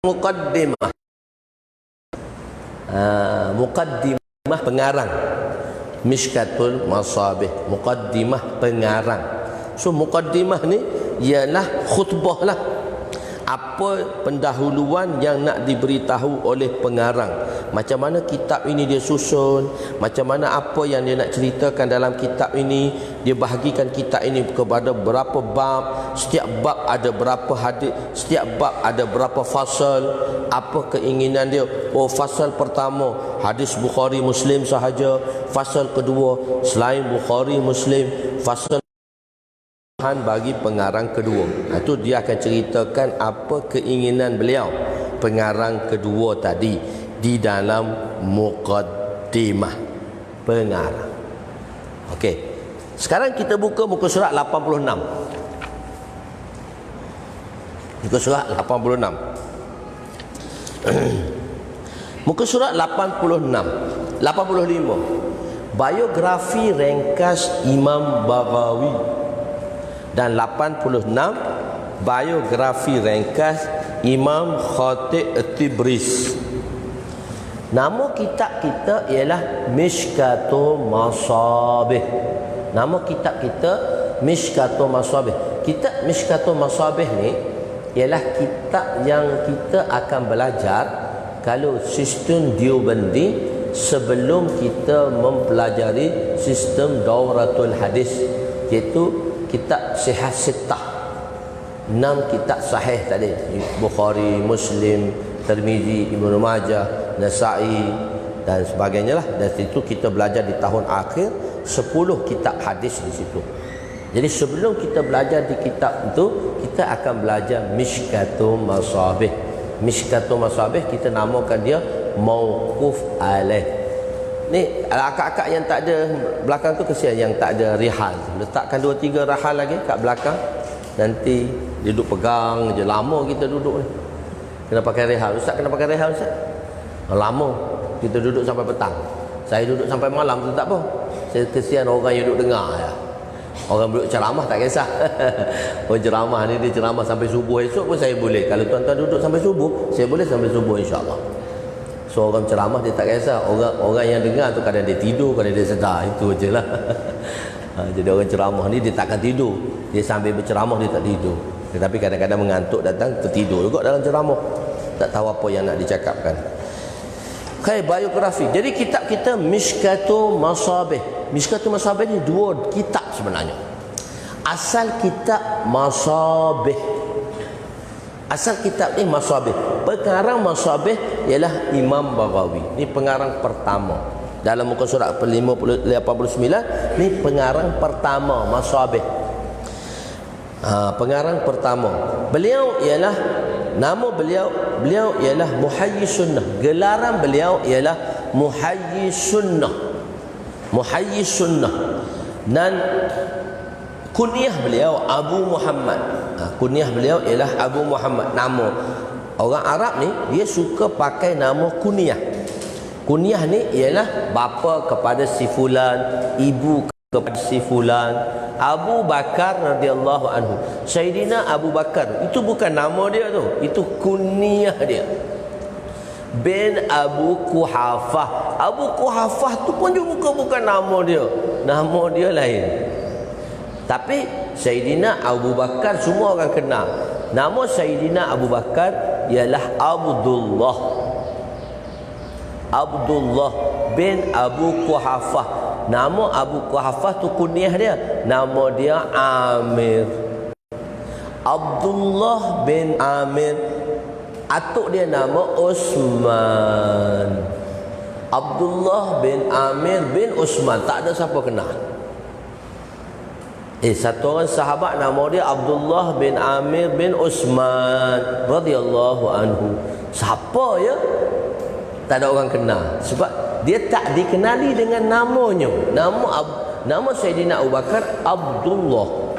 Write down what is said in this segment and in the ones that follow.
Muqaddimah. Muqaddimah pengarang. Mishkatul Masabih, muqaddimah pengarang. So muqaddimah ni ialah khutbah lah. Apa pendahuluan yang nak diberitahu oleh pengarang. Macam mana kitab ini dia susun, macam mana apa yang dia nak ceritakan dalam kitab ini. Dia bahagikan kitab ini kepada berapa bab, setiap bab ada berapa hadis, setiap bab ada berapa fasal, apa keinginan dia. Oh, fasal pertama hadis Bukhari Muslim sahaja, fasal kedua selain Bukhari Muslim, fasal bagi pengarang kedua. Itu dia akan ceritakan apa keinginan beliau pengarang kedua tadi di dalam muqaddimah pengarang. Okey. Sekarang kita buka muka surat 86. Muka surat 86. Muka surat 86, 85. Biografi ringkas Imam Baghawi. Dan 86 biografi ringkas Imam Khatib At-Tibris. Nama kitab kita ialah Mishkatul Masabih. Nama kitab kita Mishkatul Masabih. Kitab Mishkatul Masabih ni ialah kitab yang kita akan belajar kalau sistem Deobandi sebelum kita mempelajari sistem Dauratul Hadis, iaitu kitab Sihah Sittah. 6 kitab sahih tadi, Bukhari, Muslim, Tirmizi, Ibnu Majah, Nasa'i dan sebagainya lah. Dan situ kita belajar di tahun akhir 10 kitab hadis di situ. Jadi sebelum kita belajar di kitab itu, kita akan belajar Mishkatul Masabih. Mishkatul Masabih kita namakan dia Mauquf Alaih. Ni akak-akak yang tak ada belakang tu, kesian yang tak ada rihal. Letakkan 2-3 rihal lagi kat belakang. Nanti duduk pegang je. Lama kita duduk ni. Kena pakai rihal. Ustaz kena pakai rihal, Ustaz? Lama. Kita duduk sampai petang. Saya duduk sampai malam tu tak apa. Saya kesian orang yang duduk dengar ya. Orang duduk ceramah tak kisah. Orang ceramah ni dia ceramah sampai subuh esok pun saya boleh. Kalau tuan-tuan duduk sampai subuh, saya boleh sampai subuh insya-Allah. So orang ceramah dia tak kisah. Orang yang dengar tu kadang dia tidur, kadang dia sedar. Itu je lah. Jadi orang ceramah ni dia takkan tidur. Dia sambil berceramah dia tak tidur. Tetapi kadang-kadang mengantuk datang tertidur juga dalam ceramah. Tak tahu apa yang nak dicakapkan. Okay, biografi. Jadi kitab kita Mishkatul Masabih. Mishkatul Masabih ni 2 kitab sebenarnya. Asal kitab Masabih. Asal kitab ni Masabih. Pengarang Masabih ialah Imam Baghawi. Ni pengarang pertama. Dalam muka surat 89 ni pengarang pertama Masabih. Pengarang pertama. Beliau ialah nama beliau ialah Muhayyiz Sunnah. Gelaran beliau ialah Muhayyiz Sunnah. Muhayyiz Sunnah. Dan kunyah beliau Abu Muhammad. Kunyah beliau ialah Abu Muhammad. Nama orang Arab ni dia suka pakai nama kunyah. Kunyah ni ialah bapa kepada si fulan, ibu kepada si fulan. Abu Bakar radhiyallahu anhu. Sayyidina Abu Bakar itu bukan nama dia tu, itu kunyah dia. Bin Abu Quhafah. Abu Quhafah tu pun juga bukan nama dia. Nama dia lain. Tapi Sayyidina Abu Bakar semua orang kenal. Nama Sayyidina Abu Bakar ialah Abdullah. Abdullah bin Abu Quhafah. Nama Abu Quhafah tu kunyah dia. Nama dia Amir. Abdullah bin Amir. Atuk dia nama Osman. Abdullah bin Amir bin Osman. Tak ada siapa kenal. Satu orang sahabat nama dia Abdullah bin Amir bin Osman radhiyallahu anhu. Siapa ya? Tak ada orang kenal. Sebab dia tak dikenali dengan namanya. Nama Sayyidina Abu Bakar Abdullah.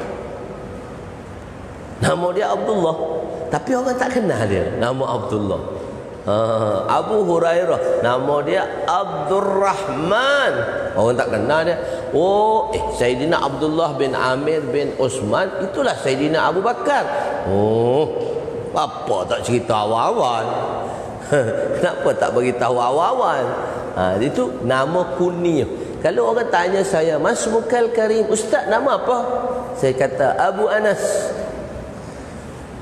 Nama dia Abdullah. Tapi orang tak kenal dia. Nama Abdullah. Abu Hurairah. Nama dia Abdurrahman. Orang tak kenal dia. Oh, Sayyidina Abdullah bin Amir bin Osman. Itulah Sayyidina Abu Bakar. Oh, Apa tak cerita awal-awal? Kenapa tak beritahu awal-awal? Itu nama kunyah. Kalau orang tanya saya, Mas Mukal Karim, Ustaz nama apa? Saya kata Abu Anas.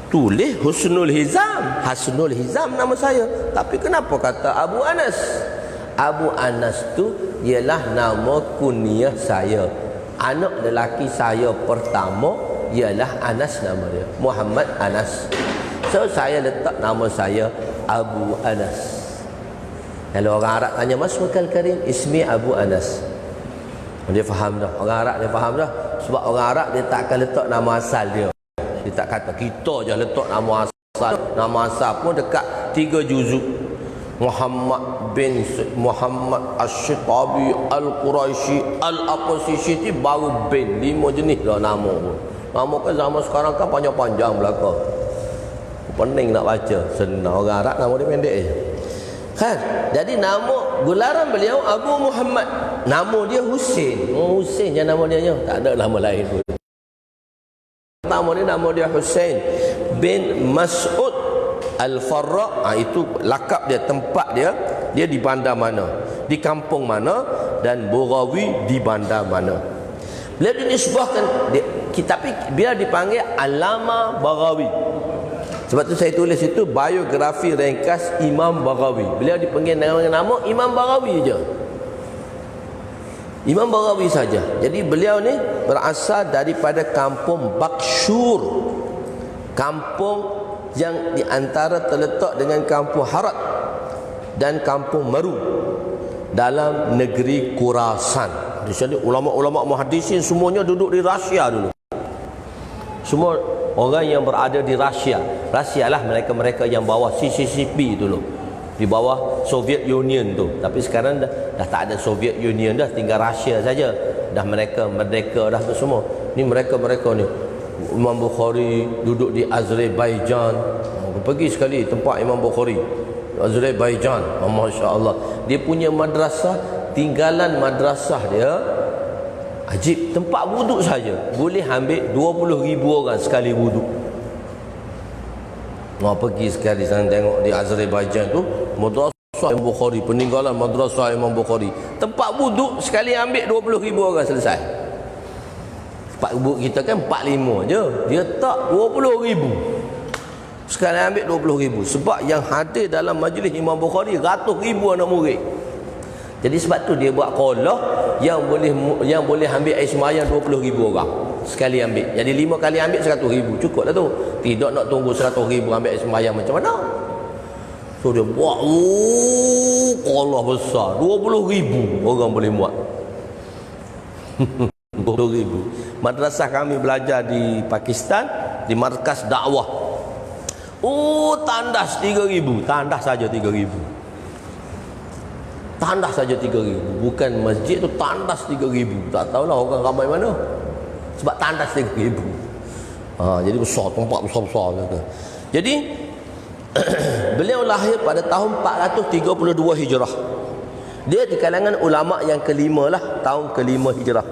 Tulis Husnul Hizam. Hasnul Hizam nama saya. Tapi kenapa kata Abu Anas? Abu Anas tu ialah nama kunyah saya. Anak lelaki saya pertama ialah Anas nama dia. Muhammad Anas. So saya letak nama saya Abu Anas. Kalau orang Arab tanya, Mas Mukal Karim, ismi Abu Anas. Dia faham dah. Orang Arab dia faham dah. Sebab orang Arab dia tak akan letak nama asal dia. Dia tak kata kita je letak nama asal. Nama asal pun dekat 3 juzuk. Muhammad bin Muhammad Ash-Shitabi Al-Quraisy Al-Aqsisi baru bin 5 jenis dah nama pun. Nama kan zaman sekarang kan panjang-panjang belaka. Pening nak baca. Senang orang Arab nama dia pendek je. Kan? Jadi nama gelaran beliau Abu Muhammad. Nama dia Husain. Husain je nama dia. Tak ada nama lain pun. Nama dia Husain bin Mas'ud Al-Farra. Itu lakab dia, tempat dia. Dia di bandar mana, di kampung mana, dan Bughawi di bandar mana. Beliau dinisbahkan tapi biar dipanggil Alama Baghawi. Sebab tu saya tulis itu biografi ringkas Imam Baghawi. Beliau dipanggil dengan nama Imam Baghawi je. Imam Baghawi saja. Jadi beliau ni berasal daripada kampung Baksyur. Kampung yang di antara terletak dengan kampung Harat dan kampung Maru dalam negeri Khurasan. Di sini ulama-ulama muhaddisin semuanya duduk di Rusia dulu. Semua orang yang berada di Rusia. Rusia lah mereka-mereka yang bawah CCCP dulu. Di bawah Soviet Union tu. Tapi sekarang dah tak ada Soviet Union dah, tinggal Rusia saja. Dah mereka merdeka dah tu semua. Ni mereka-mereka ni. Imam Bukhari duduk di Azerbaijan. Pergi sekali tempat Imam Bukhari. Azerbaijan. Masya-Allah. Dia punya madrasah, tinggalan madrasah dia ajib, tempat wuduk saja boleh ambil 20,000 orang sekali wuduk. Pergi sekali sana tengok di Azerbaijan tu madrasah Imam Bukhari, peninggalan madrasah Imam Bukhari. Tempat wuduk sekali ambil 20,000 orang selesai. Tempat wuduk kita kan 45 je. Dia tak 20,000. Sekali ambil 20,000. Sebab yang hadir dalam majlis Imam Bukhari ratus ribu anak murid. Jadi sebab tu dia buat qolah yang boleh ambil air sembahyang 20,000 orang sekali ambil. Jadi 5 kali ambil 100,000. Cukup lah tu. Tidak nak tunggu 100,000 ambil air sembahyang macam mana. So dia buat qolah besar. 20,000 orang boleh muat. 20,000. Madrasah kami belajar di Pakistan, di markas dakwah. Tandas 3,000. Tandas saja 3,000. Tandas saja 3,000. Bukan masjid tu, tandas 3,000. Tak tahulah orang ramai mana. Sebab tandas 3,000. Jadi besar, tempat besar-besar gitu. Jadi beliau lahir pada tahun 432 Hijrah. Dia di kalangan ulama yang kelima lah, tahun kelima Hijrah.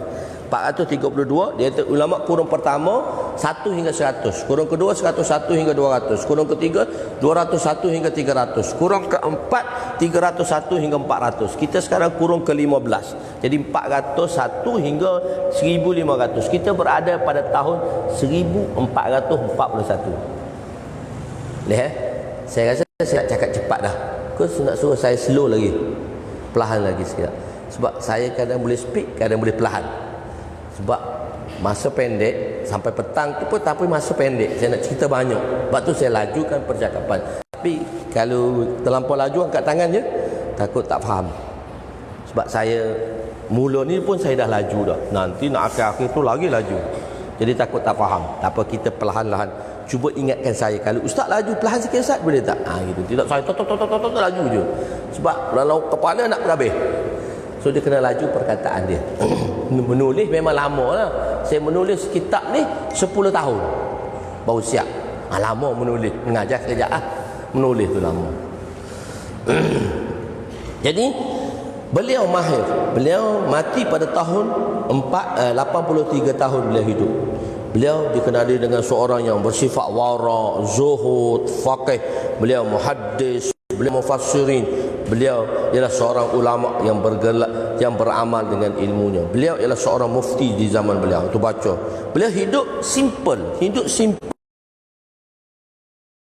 432, dia ulama kurung pertama 1 hingga 100, kurung kedua 101 hingga 200, kurung ketiga 201 hingga 300, kurung keempat 301 hingga 400. Kita sekarang kurung ke-15. Jadi 401 hingga 1500. Kita berada pada tahun 1441. Lihat, saya rasa saya nak cakap cepat dah. Kau nak suruh saya slow lagi, perlahan lagi sikit. Sebab saya kadang boleh speed, kadang boleh perlahan. Sebab masa pendek, sampai petang tu pun tapi masa pendek. Saya nak cerita banyak. Sebab tu saya lajukan percakapan. Tapi kalau terlampau laju angkat tangan je, takut tak faham. Sebab saya mula ni pun saya dah laju dah. Nanti nak akhir-akhir tu lagi laju. Jadi takut tak faham. Tak apa, kita perlahan-lahan. Cuba ingatkan saya, kalau ustaz laju perlahan sikit ustaz, boleh tak? Gitu. Tidak saya tok laju je. Sebab kalau kepala nak berhabis. So dia kena laju perkataan dia. Menulis memang lama lah. Saya menulis kitab ni 10 tahun baru siap. Lama menulis. Mengajar sekejap menulis tu lama. Jadi beliau mahir. Beliau mati pada tahun 83 tahun beliau hidup. Beliau dikenali dengan seorang yang bersifat wara, zuhud, faqih. Beliau muhaddis, beliau mufassirin. Beliau ialah seorang ulama yang bergerak, yang beramal dengan ilmunya. Beliau ialah seorang mufti di zaman beliau. Itu baca. Beliau hidup simple,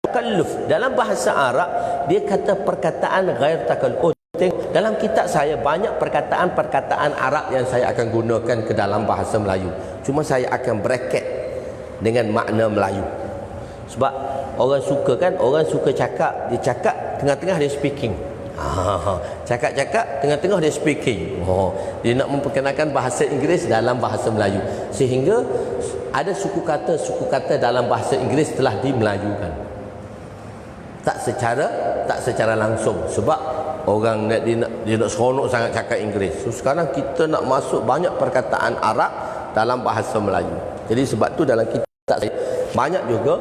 takalluf. Dalam bahasa Arab dia kata perkataan ghair takalluf. Dalam kitab saya banyak perkataan-perkataan Arab yang saya akan gunakan ke dalam bahasa Melayu. Cuma saya akan bracket dengan makna Melayu. Sebab orang suka kan, orang suka cakap, dia cakap tengah-tengah dia speaking. Cakap-cakap tengah-tengah dia speaking. Dia nak memperkenalkan bahasa Inggeris dalam bahasa Melayu. Sehingga ada suku kata dalam bahasa Inggeris telah dimelayukan. Tak secara langsung. Sebab orang dia nak seronok sangat cakap Inggeris. So sekarang kita nak masuk banyak perkataan Arab dalam bahasa Melayu. Jadi sebab tu dalam kitab saya banyak juga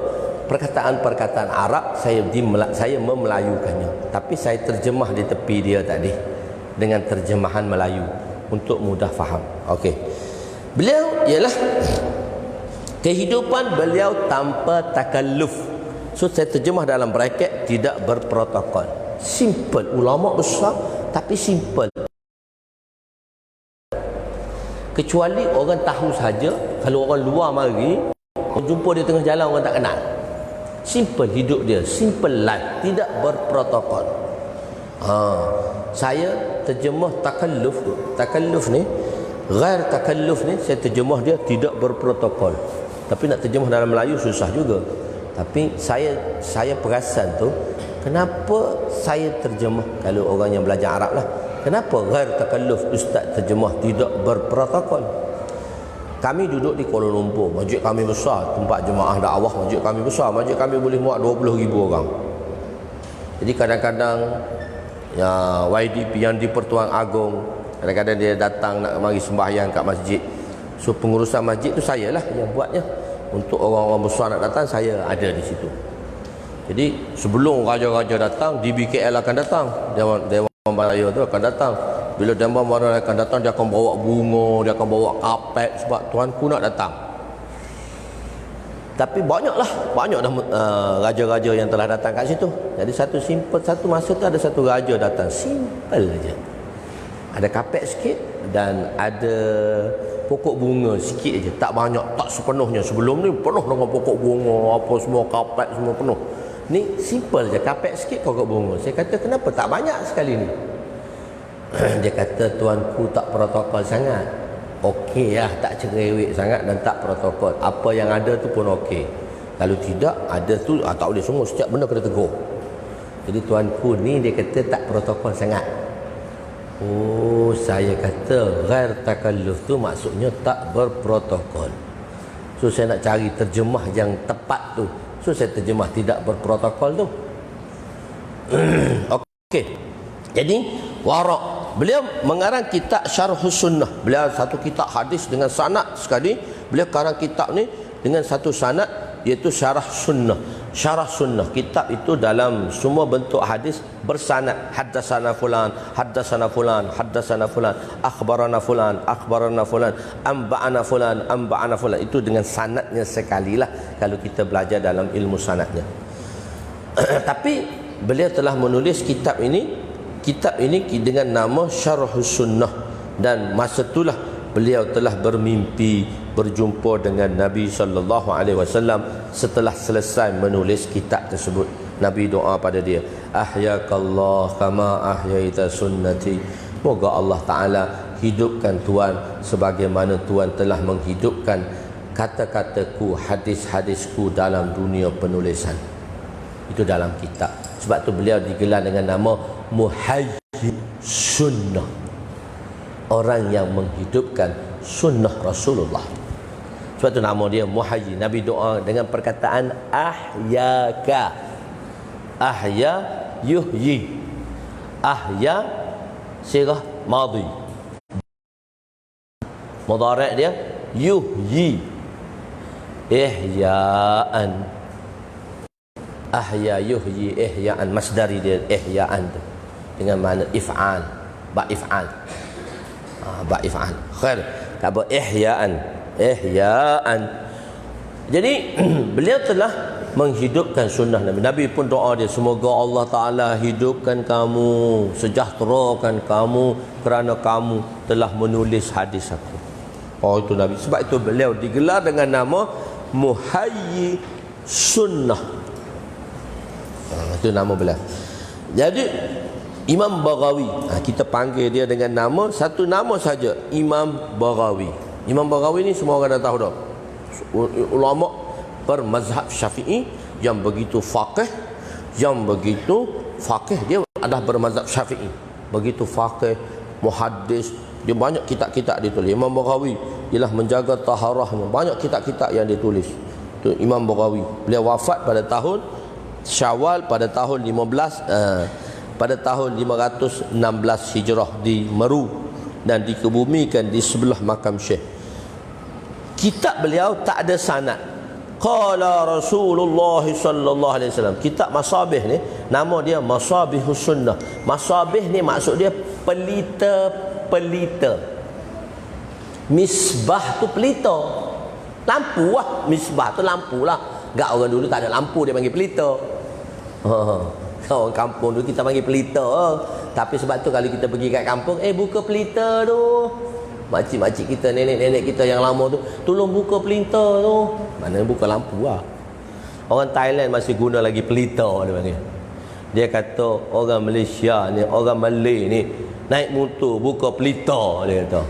perkataan-perkataan Arab saya memelayukannya. Tapi saya terjemah di tepi dia tadi dengan terjemahan Melayu untuk mudah faham. Okey. Beliau ialah kehidupan beliau tanpa takalluf. So saya terjemah dalam bracket, tidak berprotokol. Simple, ulama besar tapi simple. Kecuali orang tahu saja, kalau orang luar mari, jumpa dia tengah jalan orang tak kenal. Simple hidup dia, simple life, tidak berprotokol. Saya terjemah takalluf ni, ghair takalluf ni saya terjemah dia tidak berprotokol. Tapi nak terjemah dalam Melayu susah juga. Tapi saya perasan tu, kenapa saya terjemah, kalau orang yang belajar Arab lah, kenapa ghair takalluf ustaz terjemah tidak berprotokol? Kami duduk di Kuala Lumpur, masjid kami besar, tempat jemaah dakwah, masjid kami besar, masjid kami boleh muat 20,000 orang. Jadi kadang-kadang ya, YDP yang di Pertuan Agong, kadang-kadang dia datang nak mari sembahyang kat masjid. So pengurusan masjid tu saya lah yang buatnya. Untuk orang-orang besar nak datang, saya ada di situ. Jadi sebelum raja-raja datang, DBKL akan datang, Dewan Raya tu akan datang. Bila Dewan Raya akan datang, dia akan bawa bunga, dia akan bawa kapet, sebab tuanku nak datang. Tapi banyak dah raja-raja yang telah datang kat situ. Jadi satu masa tu ada satu raja datang, simple aja. Ada kapet sikit dan ada pokok bunga sikit aja, tak banyak, tak sepenuhnya. Sebelum ni penuh dengan pokok bunga, apa semua, kapet semua penuh. Ni simple je, kapet sikit, pokok bunga. Saya kata, kenapa tak banyak sekali ni? Dia kata, tuanku tak protokol sangat. Okey lah, tak cerewet sangat dan tak protokol. Apa yang ada tu pun okey. Kalau tidak, ada tu tak boleh semua, setiap benda kena tegur. Jadi tuanku ni dia kata tak protokol sangat. Oh, saya kata ghair takalluf tu maksudnya tak berprotokol. So saya nak cari terjemah yang tepat tu. So saya terjemah tidak berprotokol tu. Okey. Jadi wara', beliau mengarang kitab Syarhus Sunnah. Beliau satu kitab hadis dengan sanad sekali. Beliau karang kitab ni dengan satu sanad, iaitu Syarah Sunnah. Syarah Sunnah, kitab itu dalam semua bentuk hadis bersanad. Haddatsana fulan, haddatsana fulan, haddatsana fulan, akhbarana fulan, akhbarana fulan, amba'ana fulan, amba'ana fulan. Itu dengan sanadnya sekali lah kalau kita belajar dalam ilmu sanadnya. Tapi beliau telah menulis kitab ini dengan nama Syarhus Sunnah. Dan masa itulah beliau telah bermimpi berjumpa dengan Nabi SAW. Setelah selesai menulis kitab tersebut, Nabi doa pada dia, ahyakallah kama ahyaita sunnati. Moga Allah Ta'ala hidupkan Tuan sebagaimana Tuan telah menghidupkan kata-kataku, hadis-hadisku dalam dunia penulisan. Itu dalam kitab. Sebab tu beliau digelar dengan nama Muhayyi Sunnah, orang yang menghidupkan sunnah Rasulullah. Sebab tu nama dia Muhayyi. Nabi doa dengan perkataan ahyaka. Ahya yuhyi. Ahya sirah madhi. Mudhari' dia yuhyi. Ihya'an. Ahya yuhyi ihya'an. Masdari dia ihya'an tu, dengan makna if'al. Ba' if'al. Ba' if'al. Khair. Tak apa, ihya'an. Ihya'an. Jadi beliau telah menghidupkan sunnah Nabi. Nabi pun doa dia, semoga Allah Ta'ala hidupkan kamu, sejahterakan kamu, kerana kamu telah menulis hadis aku. Oh, itu Nabi. Sebab itu beliau digelar dengan nama Muhayyi Sunnah. Itu nama beliau. Jadi Imam Baghawi, kita panggil dia dengan nama, satu nama saja, Imam Baghawi. Imam Baghawi ni semua orang dah tahu dah. Ulama bermazhab Syafi'i yang begitu faqih, dia adalah bermazhab Syafi'i, begitu faqih, muhaddis, dia banyak kitab-kitab ditulis. Imam Baghawi ialah menjaga taharahnya, banyak kitab-kitab yang ditulis. Itu Imam Baghawi. Beliau wafat pada tahun Syawal pada tahun 516 Hijrah di Meru dan dikebumikan di sebelah makam Syekh. Kitab beliau tak ada sanad. Qala Rasulullah sallallahu alaihi wasallam. Kitab Masabih ni nama dia Masabihus Sunnah. Masabih ni maksud dia pelita. Misbah tu pelita. Lampu lah. Misbah tu lampu lah. Gak orang dulu tak ada lampu, dia panggil pelita. Orang kampung dulu kita panggil pelita. Tapi sebab tu kalau kita pergi kat kampung, buka pelita tu. Makcik-makcik kita, nenek-nenek kita yang lama tu, tolong buka pelita tu. Mana buka lampu lah. Orang Thailand masih guna lagi pelita, dia panggil. Dia kata orang Malaysia ni, orang Malay ni naik motor buka pelita, dia kata.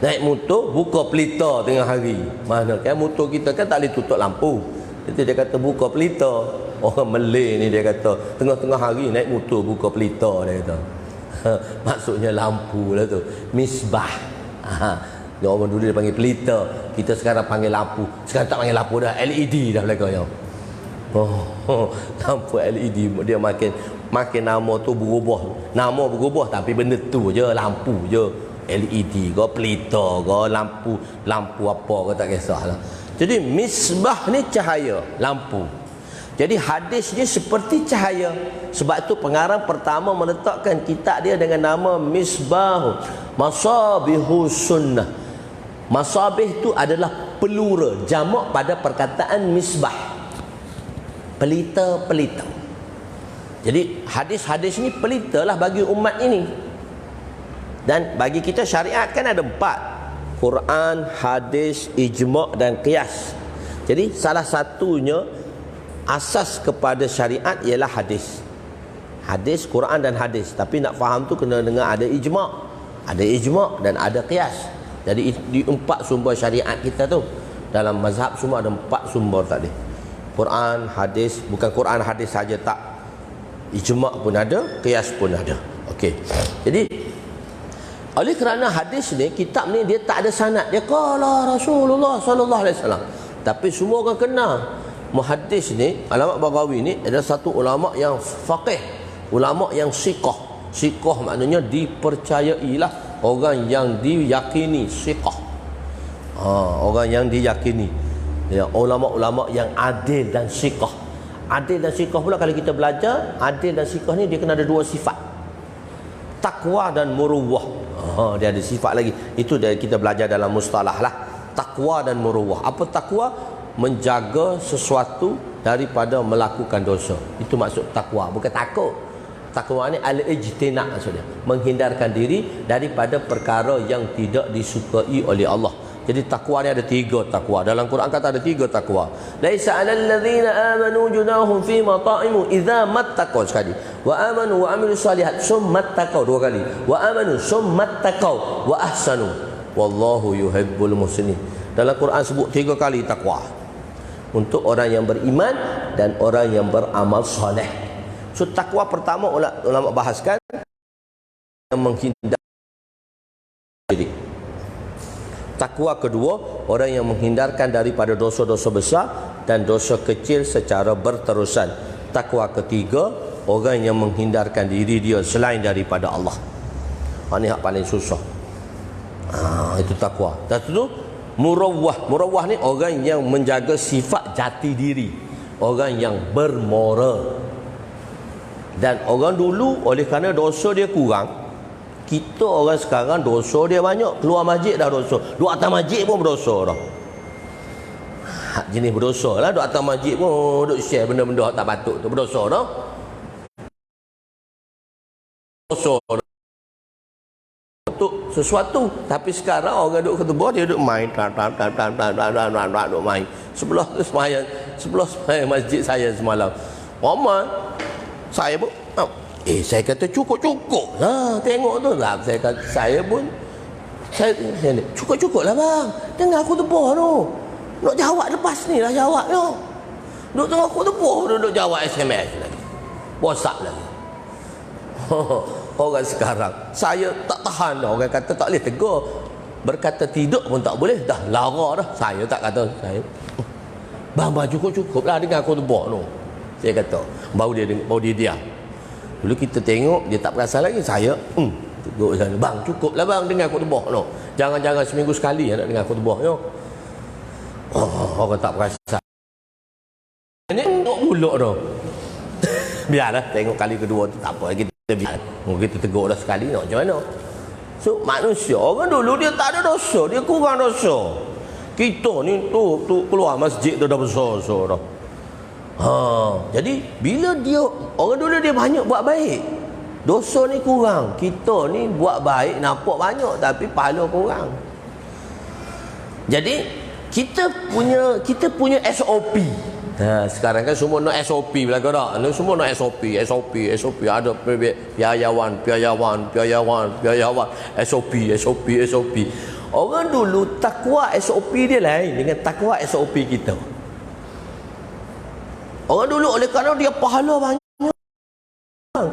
Naik motor buka pelita tengah hari. Mana kan motor kita kan tak boleh tutup lampu. Jadi dia kata buka pelita. Orang Malay ni dia kata tengah-tengah hari naik motor buka pelita, dia kata. Maksudnya lampu lah tu, misbah. Dia orang dulu dia panggil pelita, kita sekarang panggil lampu. Sekarang tak panggil lampu dah, LED dah belakangnya. Lampu LED dia makin nama tu berubah. Nama berubah tapi benda tu je, lampu je. LED ke pelita ke lampu apa ke tak kisahlah. Jadi misbah ni cahaya, lampu. Jadi hadis ni seperti cahaya. Sebab itu pengarang pertama meletakkan kitab dia dengan nama Misbah Masabihus Sunnah. Masabih itu adalah pelura, jamak pada perkataan misbah. Pelita. Jadi hadis-hadis ni pelita lah bagi umat ini. Dan bagi kita syariat kan ada 4. Quran, hadis, ijma' dan qiyas. Jadi salah satunya asas kepada syariat ialah hadis. Hadis, Quran dan hadis. Tapi nak faham tu kena dengar ada ijma'. Ada ijma' dan ada qiyas. Jadi di 4 sumber syariat kita tu. Dalam mazhab semua ada 4 sumber tadi. Quran, hadis, bukan Quran hadis saja tak. Ijma' pun ada, qiyas pun ada. Okey. Jadi oleh kerana hadis ni, kitab ni dia tak ada sanad. Dia qala Rasulullah sallallahu alaihi wasallam. Tapi semua orang kenal. Muhaddis ni, Ulama Baghawi ni adalah satu ulama yang faqih, ulama yang siqah. Siqah maknanya dipercayailah, orang yang diyakini, siqah. Orang yang diyakini. Ya, ulama-ulama yang adil dan siqah. Adil dan siqah pula kalau kita belajar, adil dan siqah ni dia kena ada 2 sifat. Takwa dan muruwah. Dia ada sifat lagi. Itu kita belajar dalam mustalah lah. Takwa dan muruwah. Apa takwa? Menjaga sesuatu daripada melakukan dosa. Itu maksud takwa, bukan takut. Takwa ni al-ijtina' maksudnya, menghindarkan diri daripada perkara yang tidak disukai oleh Allah. Jadi takwa ni ada 3 takwa. Dalam Quran kata ada 3 takwa. Laisa 'alal ladzina amanu junahum fi mata'imu idza mattaqaw sekali. Wa amanu wa amilus solihat summa taqaw 2 kali. Wa amanu summa taqaw wa ahsanu. Wallahu yuhibbul muhsinin. Dalam Quran sebut 3 kali takwa. Untuk orang yang beriman dan orang yang beramal soleh. So takwa pertama ulama bahaskan yang menghindar diri. Takwa kedua, orang yang menghindarkan daripada dosa-dosa besar dan dosa kecil secara berterusan. Takwa ketiga, orang yang menghindarkan diri dia selain daripada Allah. Ini hak paling susah. Itu takwa. Dan itu Murawwah ni orang yang menjaga sifat jati diri, orang yang bermoral. Dan orang dulu oleh kerana dosa dia kurang, kita orang sekarang dosa dia banyak. Keluar masjid dah dosa, duduk atas masjid pun berdosa dah. jenis berdosa lah. Duk atas masjid pun duk share benda-benda tak patut tu, berdosa dah. Berdosa untuk sesuatu. Tapi sekarang orang duk ketubah, dia duk main duk main. Sebelah masjid saya semalam, ramai saya pun saya kata cukup lah, tengok tu lah. Saya pun cukup lah bang, dengar aku tebah tu, nak jawab lepas ni lah jawab tu, duk tengok aku tebah tu, duk jawab SMS lagi, WhatsApp lagi. Orang sekarang saya tak tahan dah. Orang kata tak boleh tegur, berkata tidak pun tak boleh, dah lara dah. Saya tak kata, saya bang cukup lah dengan aku tebak tu, saya kata. Baru dia diam. Dulu kita tengok dia tak perasan lagi, saya tegur sana, bang cukup lah bang dengan aku tebak tu, jangan seminggu sekali nak dengan aku tebak tu. Orang tak perasan ni tengok pulak tu. Biarlah, tengok kali kedua tu tak apa, kita biar, kita tegur dah sekali, nak macam mana. So manusia, orang dulu dia tak ada dosa, dia kurang dosa. Kita ni tu keluar masjid tu dah besar-besar dah. Jadi bila dia, orang dulu dia banyak buat baik, dosa ni kurang. Kita ni buat baik nampak banyak tapi pahala kurang. Jadi kita punya SOP. Sekarang kan semua nak SOP belaka tak? Semua nak SOP. Ada piayawan, SOP. Orang dulu takwa SOP dia lain dengan takwa SOP kita. Orang dulu oleh kerana dia pahala banyak,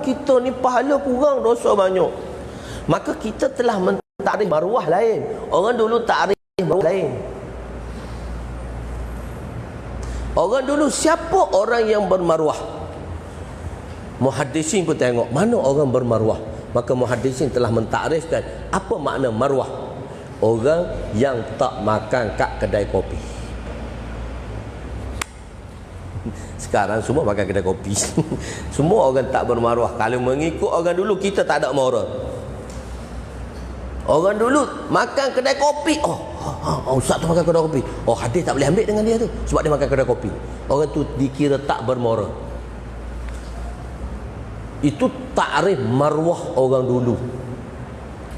kita ni pahala kurang, dosa banyak, maka kita telah mentarikh maruah lain. Orang dulu tarikh maruah lain. Orang dulu, siapa orang yang bermaruah? Muhaddisin pun tengok mana orang bermaruah. Maka muhaddisin telah mentakrifkan apa makna maruah. Orang yang tak makan kat kedai kopi. Sekarang semua makan kedai kopi. Semua orang tak bermaruah. Kalau mengikut orang dulu, kita tak ada moral. Orang dulu makan kedai kopi, ustaz tu makan kedai kopi, hadis tak boleh ambil dengan dia tu sebab dia makan kedai kopi. Orang tu dikira tak bermoral. Itu takrif maruah orang dulu.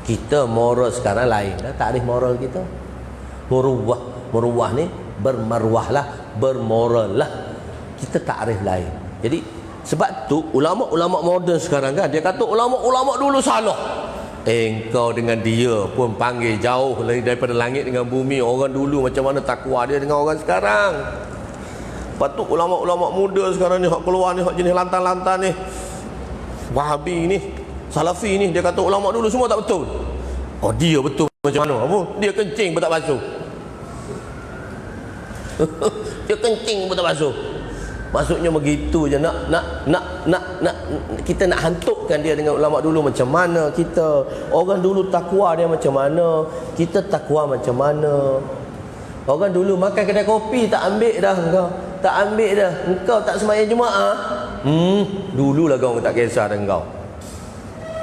Kita moral sekarang lain dah, takrif moral kita. Maruah ni bermaruahlah, bermoral lah. Kita takrif lain. Jadi sebab tu ulama-ulama moden sekarang kan, dia kata ulama-ulama dulu salah. Engkau dengan dia pun panggil jauh lagi daripada langit dengan bumi. Orang dulu macam mana takwa dia dengan orang sekarang. Lepas tu ulama-ulama muda sekarang ni, hak keluar ni, hak jenis lantan-lantan ni, Wahabi ni, Salafi ni, dia kata ulama dulu semua tak betul. Dia betul macam mana? Apa? Dia kencing pun tak basuh. Dia kencing pun tak basuh. Maksudnya begitu je, nak kita nak hantukkan dia dengan ulama dulu macam mana kita. Orang dulu takwa dia macam mana, kita takwa macam mana. Orang dulu makan kedai kopi tak ambil dah engkau. Tak ambil dah. Engkau tak sembahyang Jumaat. Dululah kau tak kisah dah engkau.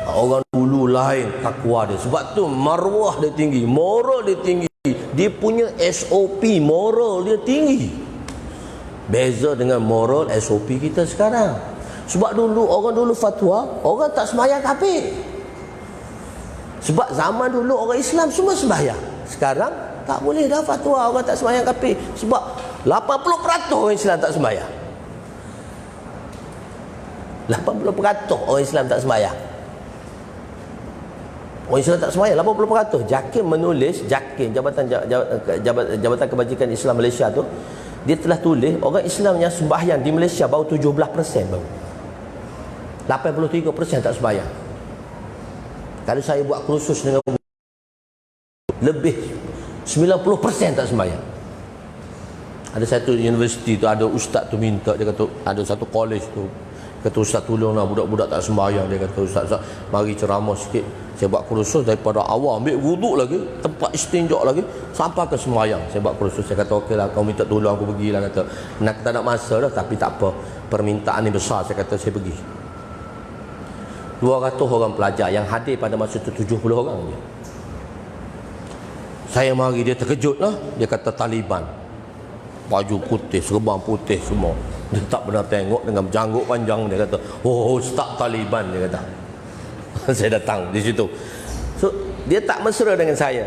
Orang dulu lain takwa dia. Sebab tu maruah dia tinggi, moral dia tinggi. Dia punya SOP moral dia tinggi. Beza dengan moral SOP kita sekarang. Sebab dulu, orang dulu fatwa, orang tak sembahyang kafir. Sebab zaman dulu orang Islam semua sembahyang. Sekarang tak boleh dah fatwa orang tak sembahyang kafir. Sebab 80% orang Islam tak sembahyang. 80% orang Islam tak sembahyang. Orang Islam tak sembahyang 80%. JAKIM menulis, JAKIM, Jabatan Kebajikan Islam Malaysia tu, dia telah tulis orang Islam yang sembahyang di Malaysia baru 17% baru. 83% tak sembahyang. Kalau saya buat kursus dengan lebih 90% tak sembahyang. Ada satu universiti tu, ada ustaz tu minta, dia kata ada satu college tu, kata ustaz tolonglah budak-budak tak sembahyang. Dia kata ustaz mari ceramah sikit. Saya buat kursus daripada awal, ambil wuduk lagi, tempat istinja lagi, sampai ke sembahyang. Saya buat kursus. Saya kata okeylah, kau minta tolong aku pergilah. Kata nak tak nak masa dah, tapi tak apa, permintaan ni besar. Saya kata saya pergi. 200 orang pelajar yang hadir pada masa itu 70 orang je. Saya mari, dia terkejut lah. Dia kata Taliban. baju putih, serban putih semua. Dia tak pernah tengok dengan janggut panjang. Dia kata, oh Ustaz Taliban, dia kata. Saya datang di situ. So dia tak mesra dengan saya.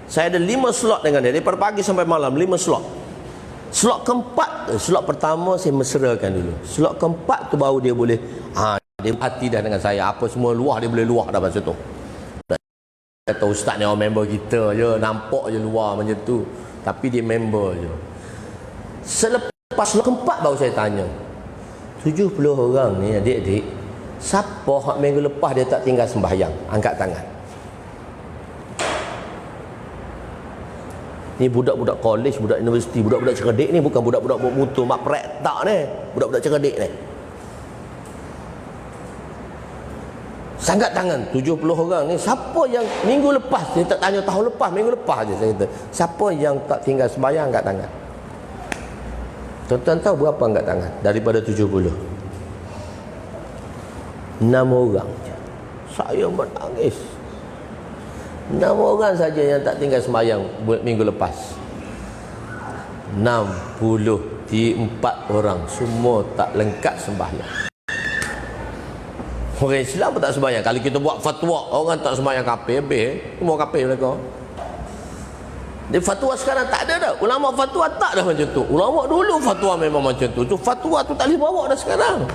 Saya ada 5 slot dengan dia daripada pagi sampai malam, 5 slot. Slot keempat, slot pertama saya mesrakan dulu. Slot keempat tu baru dia boleh dia hati dah dengan saya. Apa semua luah dia boleh luah dah masa tu. Kata ustaz ni orang member kita je, nampak je luar macam tu, tapi dia member je. Selepas slot keempat baru saya tanya, 70 orang ni adik-adik, siapa hak minggu lepas dia tak tinggal sembahyang? Angkat tangan. Ni budak-budak kolej, budak universiti, budak-budak cerdik ni, bukan budak-budak bermutu mak prek tak ni, budak-budak cerdik ni. Angkat tangan 70 orang ni, siapa yang minggu lepas, dia tak tanya tahun lepas, minggu lepas je saya kata, siapa yang tak tinggal sembahyang angkat tangan. Tuan-tuan tahu berapa angkat tangan daripada 70? 6 orang je. Saya menangis. 6 orang saja yang tak tinggal sembahyang minggu lepas. 64 orang semua tak lengkap sembahyang. Orang Islam pun tak sembahyang. Kalau kita buat fatwa orang tak sembahyang kafir, habis semua kafir mereka. Di fatwa sekarang tak ada dah. Ulama fatwa tak dah macam tu. Ulama dulu fatwa memang macam tu. Tu fatwa tu tak boleh bawa dah sekarang.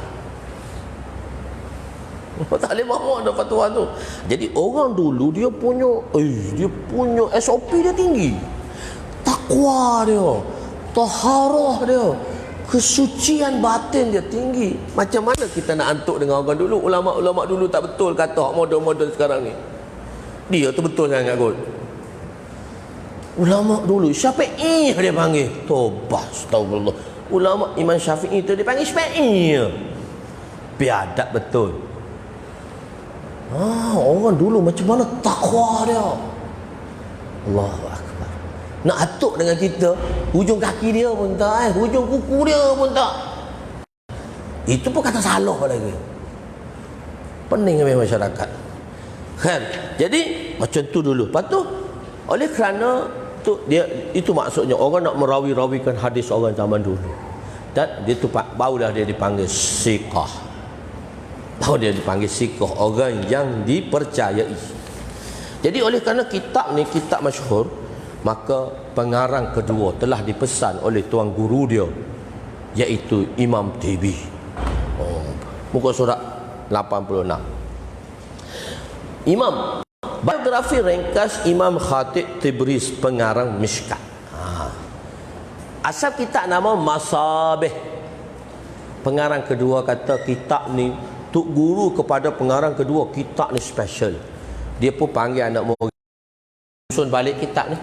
Tak boleh bawa dah fatwa tu. Jadi orang dulu dia punya SOP dia tinggi. Takwa dia, taharah dia, kesucian batin dia tinggi. Macam mana kita nak antuk dengan orang dulu? Ulama-ulama dulu tak betul kata model-model sekarang ni. Dia tu betul sangat kot. Ulama dulu Syafi'i dia panggil. Tobat, astagfirullah. Ulama Imam Syafi'i tu dia panggil Syafi'i. Biadab betul. Orang dulu macam mana takwa dia. Allahu Akbar. Nak atuk dengan kita, hujung kaki dia pun tak, hujung kuku dia pun tak. Itu pun kata salah lagi. Pening dengan masyarakat. Kan? Jadi macam tu dulu. Lepas tu oleh kerana tu dia, itu maksudnya orang nak merawi-rawikan hadis orang zaman dulu. Dan dia tu barulah dia dipanggil siqah. Baru dia dipanggil siqah, orang yang dipercayai. Jadi oleh kerana kitab ni kitab masyhur, maka pengarang kedua telah dipesan oleh tuan guru dia, iaitu Imam Tibi. Muka surat 86. Imam biografi ringkas Imam Khatib Tibris, pengarang Mishkat. Asal kitab nama Masabih. Pengarang kedua kata kitab ni, tuk guru kepada pengarang kedua, kitab ni special. Dia pun panggil anak murid susun balik kitab ni.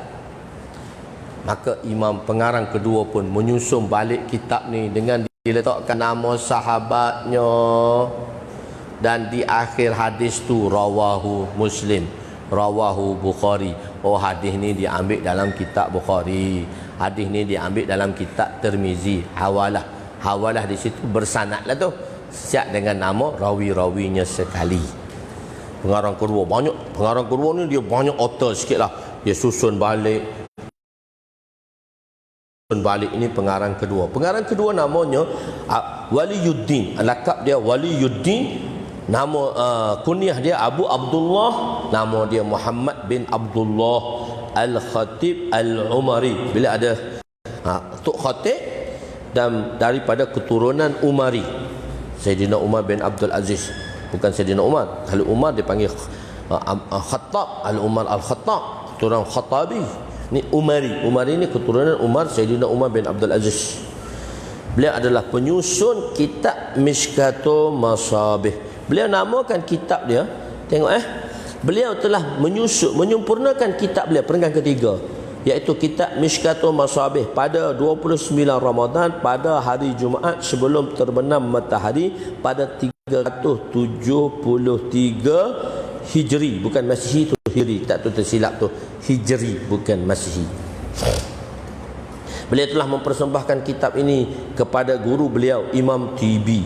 Maka imam pengarang kedua pun menyusun balik kitab ni dengan diletakkan nama sahabatnya, dan di akhir hadis tu rawahu Muslim, rawahu Bukhari. Oh, hadis ni diambil dalam kitab Bukhari, hadis ni diambil dalam kitab Tirmizi. Hawalah di situ bersanad lah tu, siap dengan nama rawi-rawinya sekali. Pengarang kedua banyak, pengarang kedua ni dia banyak author sikit lah, dia susun balik ini pengarang kedua. Pengarang kedua namanya Waliyuddin, lakab dia Waliyuddin. Nama kunyah dia Abu Abdullah, nama dia Muhammad bin Abdullah Al-Khatib Al-Umari. Bila ada Tok Khatib dan daripada keturunan Umari, Sayyidina Umar bin Abdul Aziz, bukan Sayyidina Umar. Kalau Umar dipanggil Khattab, Al-Umar Al-Khattab, keturunan Khattabi. Ni Umari. Umari ni keturunan Umar, Sayyidina Umar bin Abdul Aziz. Beliau adalah penyusun kitab Mishkatul Masabih. Beliau namakan kitab dia, tengok beliau telah menyempurnakan kitab beliau peringkat ketiga, iaitu kitab Mishkatul Masabih pada 29 Ramadan pada hari Jumaat sebelum terbenam matahari pada 373 Hijri, bukan Masihi tu, Hijri, tak tu tersilap tu, Hijri bukan Masihi. Beliau telah mempersembahkan kitab ini kepada guru beliau Imam Tibi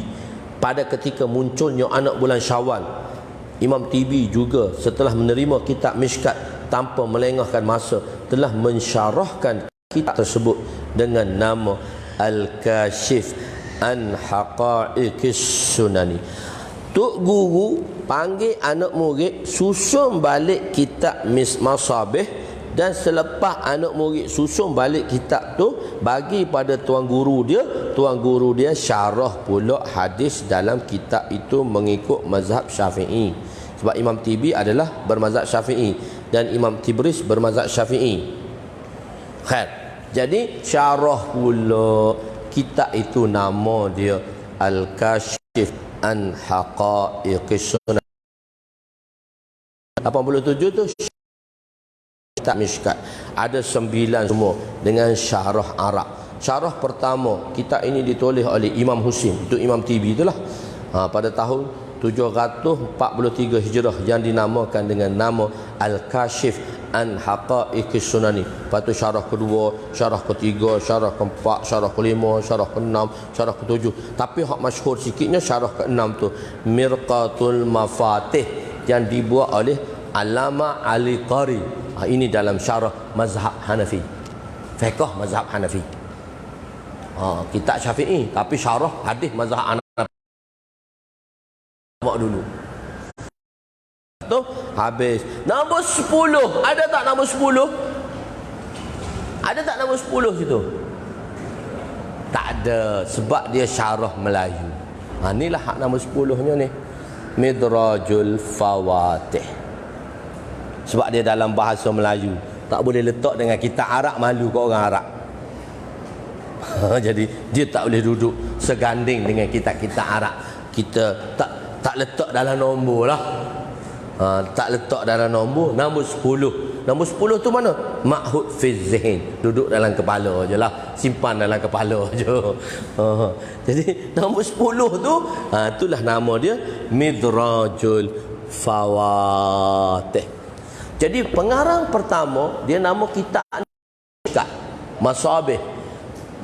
pada ketika munculnya anak bulan Syawal. Imam Tibi juga setelah menerima kitab Mishkat tanpa melengahkan masa telah mensyarahkan kitab tersebut dengan nama Al-Kashif an Haqa'iqis Sunani. Tok guru panggil anak murid susun balik kitab Masabih, dan selepas anak murid susun balik kitab tu bagi pada tuan guru dia syarah pula hadis dalam kitab itu mengikut mazhab Syafi'i. Sebab Imam Tibi adalah bermazhab Syafi'i dan Imam Tibris bermazhab Syafi'i. Khair. Jadi syarah pula kitab itu nama dia Al-Kashif an Haqa'iqis Sunan. 87 tu kitab Mishkat. Ada 9 semua dengan syarah Arab. Syarah pertama, kitab ini ditulis oleh Imam Husin, itu Imam Tibi itulah. Pada tahun 743 Hijrah yang dinamakan dengan nama Al-Kashif an Haqa'iqis Sunani. Lepas tu syarah kedua, syarah ketiga, syarah keempat, syarah kelima, syarah keenam, syarah ketujuh. Tapi hak masyhur sikitnya syarah keenam tu, Mirqatul Mafatih, yang dibuat oleh Alama Ali Qari. Ini dalam syarah mazhab Hanafi, fiqh mazhab Hanafi. Kitab Syafi'i tapi syarah hadis mazhab Hanafi dulu. Tu habis. Nombor 10, ada tak nombor 10? Ada tak nombor 10 situ? Tak ada, sebab dia syarah Melayu. Inilah hak nombor 10-nya ni, Midrajul Fawatih. Sebab dia dalam bahasa Melayu, tak boleh letak dengan kitab Arab, malu kat orang Arab. Jadi dia tak boleh duduk seganding dengan kitab-kitab Arab. Kita tak letak dalam nombor lah. Tak letak dalam nombor. Nombor 10. Nombor 10 tu mana? Ma'hud fi zihn, duduk dalam kepala je lah, simpan dalam kepala je. Jadi nombor 10 tu, itulah nama dia, Midrajul Fawatih. Jadi pengarang pertama dia nama kitab Masabih.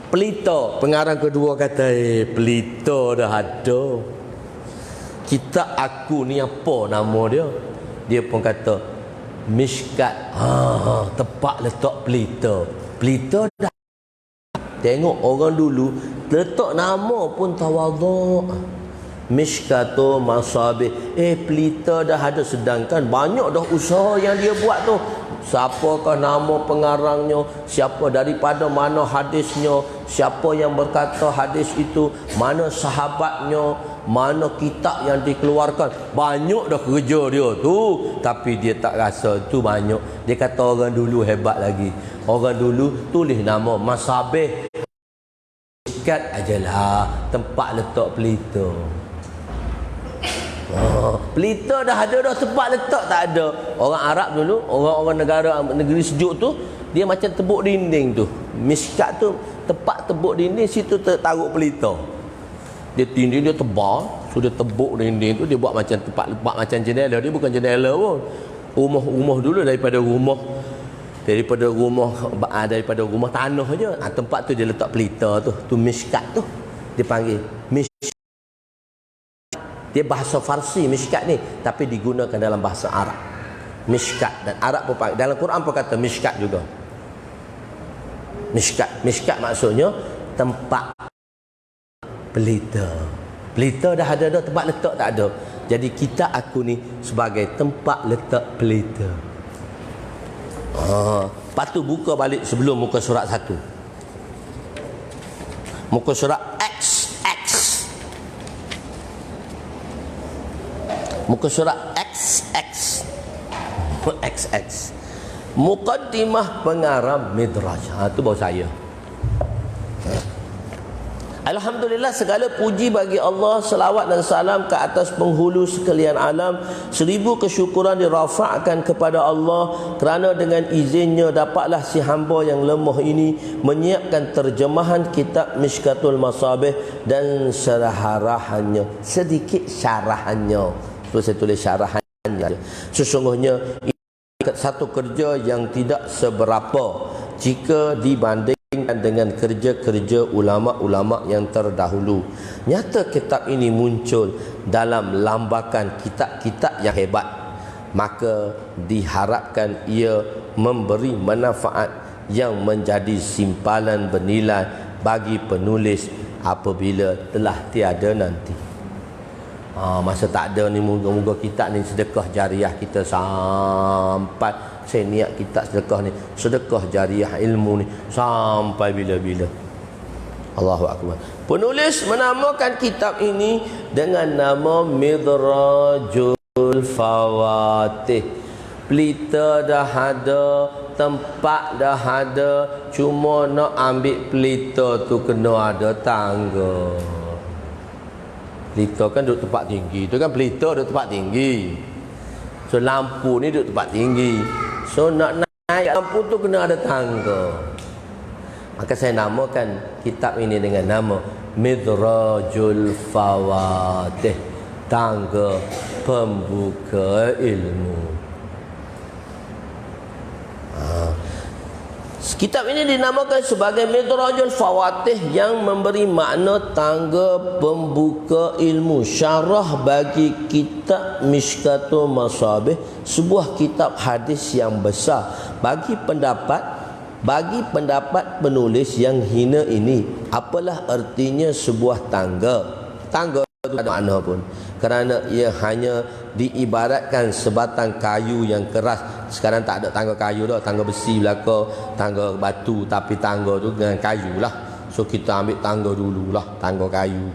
Pelita. Pengarang kedua kata, pelita dah ada. Kitab aku ni apa nama dia? Dia pun kata Mishkat. Tempat letak pelita. Pelita dah. Tengok orang dulu letak nama pun tawaduk. Mishkatu Masabih. Pelita dah ada, sedangkan banyak dah usaha yang dia buat tu. Siapakah nama pengarangnya, siapa, daripada mana hadisnya, siapa yang berkata hadis itu, mana sahabatnya, mana kitab yang dikeluarkan. Banyak dah kerja dia tu, tapi dia tak rasa tu banyak. Dia kata orang dulu hebat lagi. Orang dulu tulis nama Masabih, Mishkat ajalah, tempat letak pelita. Pelita dah ada dah, tempat letak tak ada. Orang Arab dulu, orang-orang negeri sejuk tu, dia macam tebuk dinding tu. Mishkat tu tempat tebuk dinding, situ taruh pelita. Dia dinding dia tebal, so dia tebuk dinding tu, dia buat macam tempat macam jendela. Dia bukan jendela pun. Rumah dulu daripada rumah tanah je. Tempat tu dia letak pelita tu. Tu Mishkat tu. Dia panggil Mishkat. Dia bahasa Farsi Mishkat ni, tapi digunakan dalam bahasa Arab. Mishkat, dan Arab pun panggil, dalam Quran pun kata Mishkat juga. Mishkat maksudnya tempat pelita. Pelita dah ada dah, tempat letak tak ada. Jadi kitab aku ni sebagai tempat letak pelita. Lepas tu buka balik sebelum muka surat 1. Muka surat XX. Muka surat XX. Muqaddimah pengarang Midraj. Itu baru saya. Alhamdulillah, segala puji bagi Allah, selawat dan salam ke atas penghulu sekalian alam. 1000 kesyukuran dirafa'kan kepada Allah kerana dengan izinnya dapatlah si hamba yang lemah ini menyiapkan terjemahan kitab Mishkatul Masabih dan syarahannya. Sedikit syarahannya. So saya tulis syarahannya. Sesungguhnya ini satu kerja yang tidak seberapa jika dibanding dengan kerja-kerja ulama-ulama yang terdahulu. Nyata kitab ini muncul dalam lambakan kitab-kitab yang hebat, maka diharapkan ia memberi manfaat yang menjadi simpanan bernilai bagi penulis apabila telah tiada nanti. Masa tak ada ni, moga-moga kitab ni sedekah jariah kita sampai, saya niat kitab sedekah ni, sedekah jariah ilmu ni sampai bila-bila. Allahu Akbar. Penulis menamakan kitab ini dengan nama Midrajul Fawatih. Pelita dah ada, tempat dah ada, cuma nak ambil pelita tu kena ada tangga. Pelita kan duduk tempat tinggi, tu kan pelita duduk tempat tinggi. So lampu ni duduk tempat tinggi, so nak naik lampu tu kena ada tangga. Maka saya namakan kitab ini dengan nama Midrajul Fawatih, tangga pembuka ilmu. Kitab ini dinamakan sebagai Midrajul Fawatih, yang memberi makna tangga pembuka ilmu. Syarah bagi kitab Mishkatul Masabih, sebuah kitab hadis yang besar. Bagi pendapat penulis yang hina ini, apalah artinya sebuah tangga? Tangga itu ada makna pun, kerana ia hanya diibaratkan sebatang kayu yang keras. Sekarang tak ada tangga kayu dah, tangga besi belaka, tangga batu, tapi tangga tu dengan kayu lah. So kita ambil tangga dululah, tangga kayu.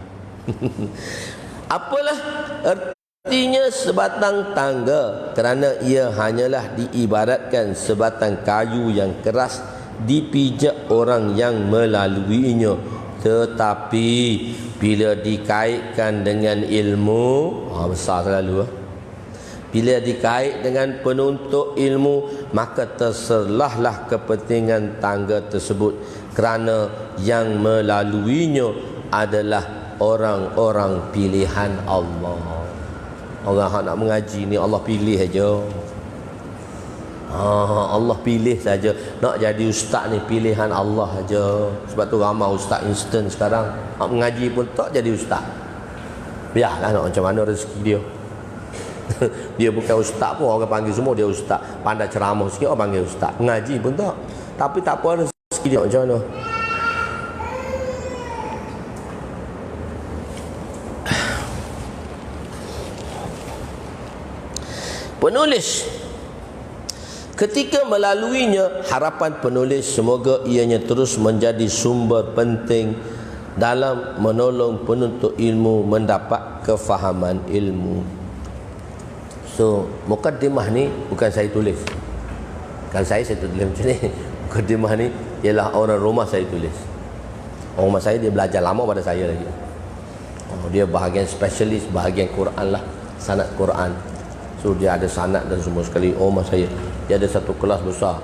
Apalah artinya sebatang tangga? Kerana ia hanyalah diibaratkan sebatang kayu yang keras, dipijak orang yang melaluinya. Tetapi bila dikaitkan dengan ilmu, besar selalu. Bila dikait dengan penuntut ilmu, maka terserlahlah kepentingan tangga tersebut, kerana yang melaluinya adalah orang-orang pilihan Allah. Orang yang nak mengaji ni Allah pilih aja. Allah pilih saja. Nak jadi ustaz ni pilihan Allah aja. Sebab tu ramai ustaz instan sekarang, nak mengaji pun tak jadi ustaz. Biarlah nak macam mana rezeki dia. Dia bukan ustaz pun orang panggil semua dia ustaz. Pandai ceramah sikit orang panggil ustaz. Mengaji pun tak. Tapi tak apa rezeki dia macam mana. Penulis ketika melaluinya, harapan penulis semoga ianya terus menjadi sumber penting dalam menolong penuntut ilmu mendapat kefahaman ilmu. So, mukaddimah ni bukan saya tulis. Kan saya tulis macam ni. Mukaddimah ni ialah orang rumah saya tulis. Orang rumah saya dia belajar lama pada saya lagi. Dia bahagian spesialis, bahagian Quran lah, sanad Quran. So dia ada sanad dan semua sekali. Rumah saya dia ada satu kelas besar,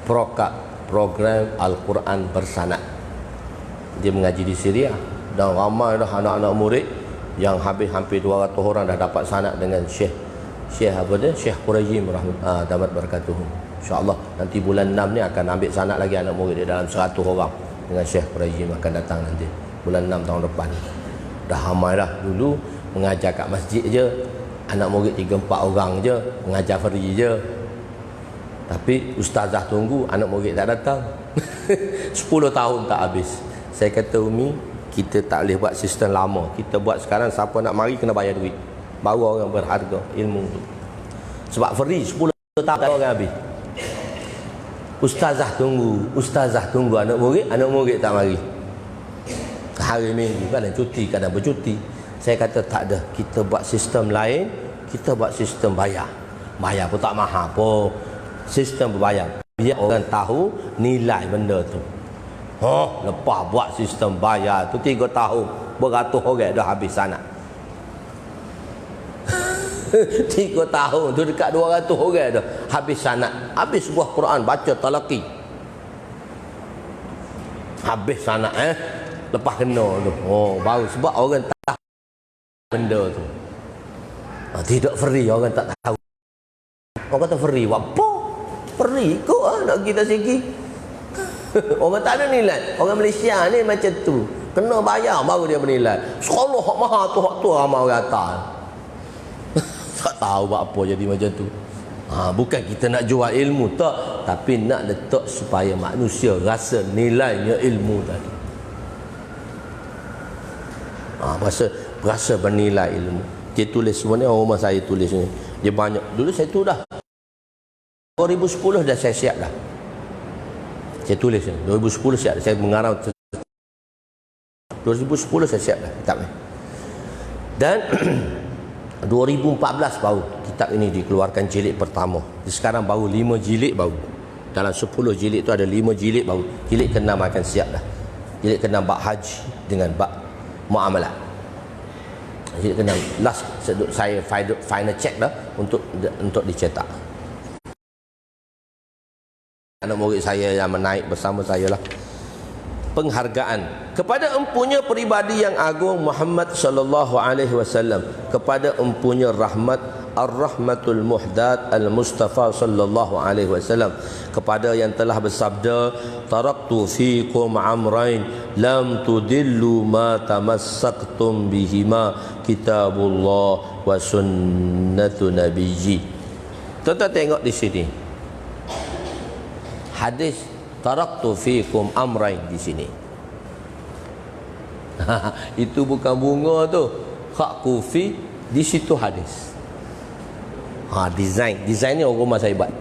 program Al-Quran bersanad. Dia mengaji di Syria, dan ramai dah anak-anak murid yang hampir 200 orang dah dapat sanad dengan Syekh Quraijim damat barakatuhu. InsyaAllah nanti bulan 6 ni akan ambil sanad lagi anak murid dia dalam 100 orang dengan Syekh Quraijim akan datang nanti bulan 6 tahun depan. Dah ramai dah. Dulu mengajar kat masjid je, anak murid 3-4 orang je, mengajar free je. Tapi ustazah tunggu, anak murid tak datang. 10 tahun tak habis. Saya kata, Umi, kita tak boleh buat sistem lama. Kita buat sekarang, siapa nak mari kena bayar duit. Baru orang berharga ilmu tu. Sebab free 10 tahun orang habis. Ustazah tunggu anak murid tak mari. Hari minggu kadang cuti, kadang bercuti. Saya kata tak ada, kita buat sistem lain. Kita buat sistem bayar. Bayar pun tak mahal pun. Sistem berbayar, biar orang tahu nilai benda tu. Lepas buat sistem bayar tu 3 tahun, beratus orang dah habis sanad. 3 tahun tu dekat 200 orang dah habis sanad. Habis sebuah Quran baca talaqi. Habis sanad lepas kena tu. Baru sebab orang tak tahu benda tu. Tidak free, orang tak tahu. Orang kata free, apa? Free kot nak kita sikit. Orang tak ada nilai. Orang Malaysia ni macam tu, kena bayar baru dia bernilai. Sekolah hak mahal tu, hak tu ramai orang kata. Tak tahu buat apa jadi macam tu. Bukan kita nak jual ilmu tak, tapi nak letak supaya manusia rasa nilainya ilmu tadi. Berasa bernilai ilmu. Dia tulis semua ni, rumah saya tulis ni. Dia banyak. Dulu saya tu dah 2010 dah saya siap dah. Saya tulis ni 2010 siap dah. Saya mengarang 2010 saya siap dah kitab ni. Dan 2014 baru kitab ini dikeluarkan jilid pertama. Sekarang baru 5 jilid baru. Dalam 10 jilid tu ada 5 jilid baru. Jilid ke-6 akan siap dah. Jilid ke-6 bab haji dengan bab muamalat. Jilid ke-6 last saya final check dah untuk dicetak. Anak murid saya yang menaik bersama saya lah. Penghargaan kepada empunya peribadi yang agung Muhammad sallallahu alaihi wasallam, kepada empunya rahmat ar-rahmatul muhdat al-mustafa sallallahu alaihi wasallam, kepada yang telah bersabda taraktu fiikum amrain lam tudillu ma tamassaktum bihima kitabullah wa sunnatu nabiyyi. Tuan-tuan tengok di sini hadis taraktu fiikum amrain di sini. Itu bukan bunga tu. Khat kufi di situ hadis. Design ni orang rumah saya buat.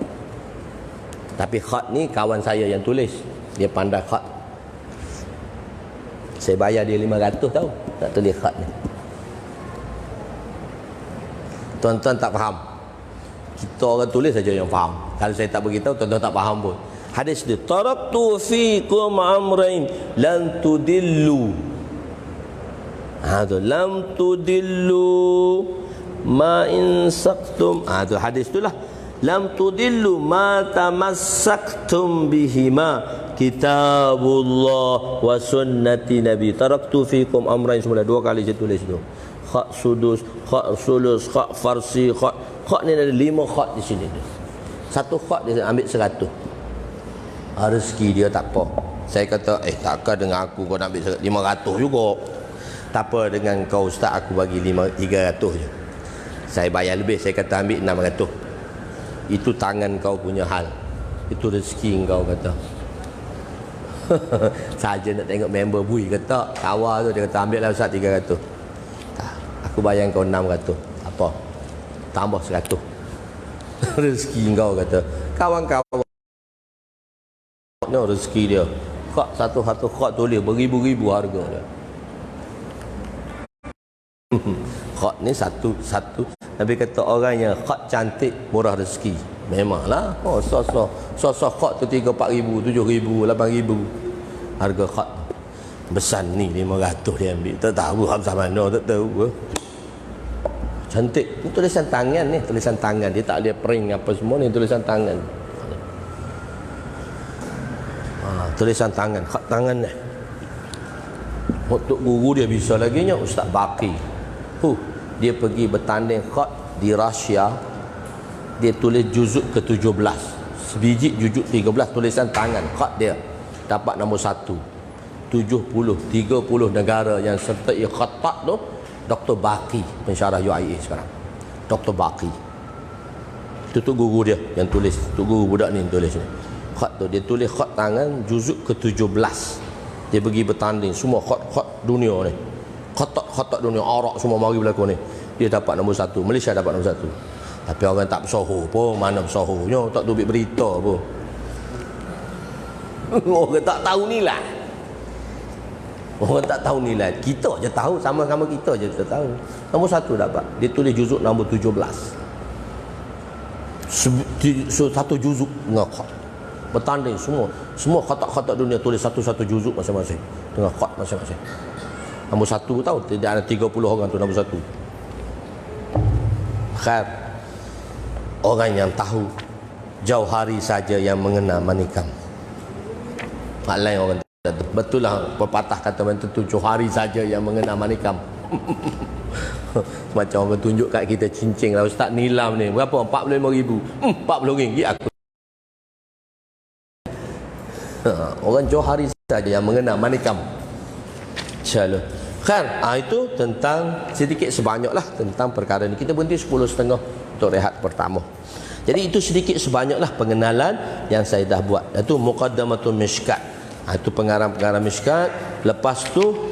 Tapi khat ni kawan saya yang tulis. Dia pandai khat. Saya bayar dia 500 tahu nak tulis khat ni. Tuan-tuan tak faham. Kita orang tulis saja yang faham. Kalau saya tak beritahu, tuan-tuan tak faham pun. Hadis dia taraktu fiikum amrain lan tudillu. Tu lam tudillu ma in saqtum. Tu hadis itulah. Lam tudillu ma tamassaktum bihima kitabullah wa sunnati nabi. Taraktu fiikum amrain, semula 2 kali saya tulis tu. Kha sudus, kha sulus, kha farsi, kha ni ada 5 kha di sini tu. Satu kha dia ambil 100. Rezeki dia tak apa. Saya kata takkan dengan aku kau nak ambil 500 juga. Tak apa, dengan kau ustaz aku bagi 300 je. Saya bayar lebih. Saya kata ambil 600. Itu tangan kau punya hal. Itu rezeki kau kata. Saja nak tengok member bui kata kawan tu, dia kata ambil lah ustaz 300. Tak, aku bayar kau 600. Apa? Tambah 100. Rezeki kau kata. Kawan-kawan rezeki dia. Khat satu-satu khat tulis beribu-ribu harga dia. Khat ni satu. Nabi kata orang yang khat cantik murah rezeki. Memanglah. Sosok khat tu 3-4 ribu, 7 ribu, 8 ribu. Harga khat besar ni 500 dia ambil. Tak tahu habis mana, tak tahu. Cantik. Ni tulisan tangan ni, tulisan tangan. Dia tak ada print apa semua ni, tulisan tangan. Tulisan tangan, khat tangan ni. Untuk guru dia bisa lagi nya Ustaz Baqi. Dia pergi bertanding khat di Rusia. Dia tulis juzuk ke-17. Sebiji juzuk 13 tulisan tangan khat dia. Dapat nombor 1. 30 negara yang sertai khatak tu Dr. Baqi, pensyarah UIA sekarang. Dr. Baqi. Itu tu guru dia yang tulis. Tu guru budak ni yang tulis ni. Khat tu dia tulis khat tangan juzuk ke-17. Dia pergi bertanding semua khat dunia ni. Khatak dunia Arab semua mari berlaku ni. Dia dapat nombor 1. Malaysia dapat nombor 1. Tapi orang tak bersohor pun, mana bersohornya, tak tubik berita pun. Orang tak tahu nilai. Orang tak tahu nilai. Kita je tahu, sama-sama kita je tahu. Nombor 1 dapat. Dia tulis juzuk nombor 17. Satu juzuk dengan khat. Bertanding semua khatak-khatak dunia tulis satu-satu juzuk masing-masing dengan khat masing-masing. Nombor 1 tahu tidak ada 30 orang tu nombor 1. Khair. Orang yang tahu jauh hari saja yang mengenal manikam. Hal lain orang tak tahu. Betul lah pepatah kata macam tu, jauh hari saja yang mengenal manikam. Macam orang tunjuk kat kita cincin lah ustaz nilam ni berapa? 45,000. 40 ringgit aku. Orang Johari saja yang mengenal manikam. Insya-Allah. Kan? Itu tentang sedikit sebanyaklah tentang perkara ini. Kita berhenti 10.30 untuk rehat pertama. Jadi itu sedikit sebanyaklah pengenalan yang saya dah buat. Itu Muqaddamatul Mishkat. Itu pengarang-pengarang Mishkat. Lepas tu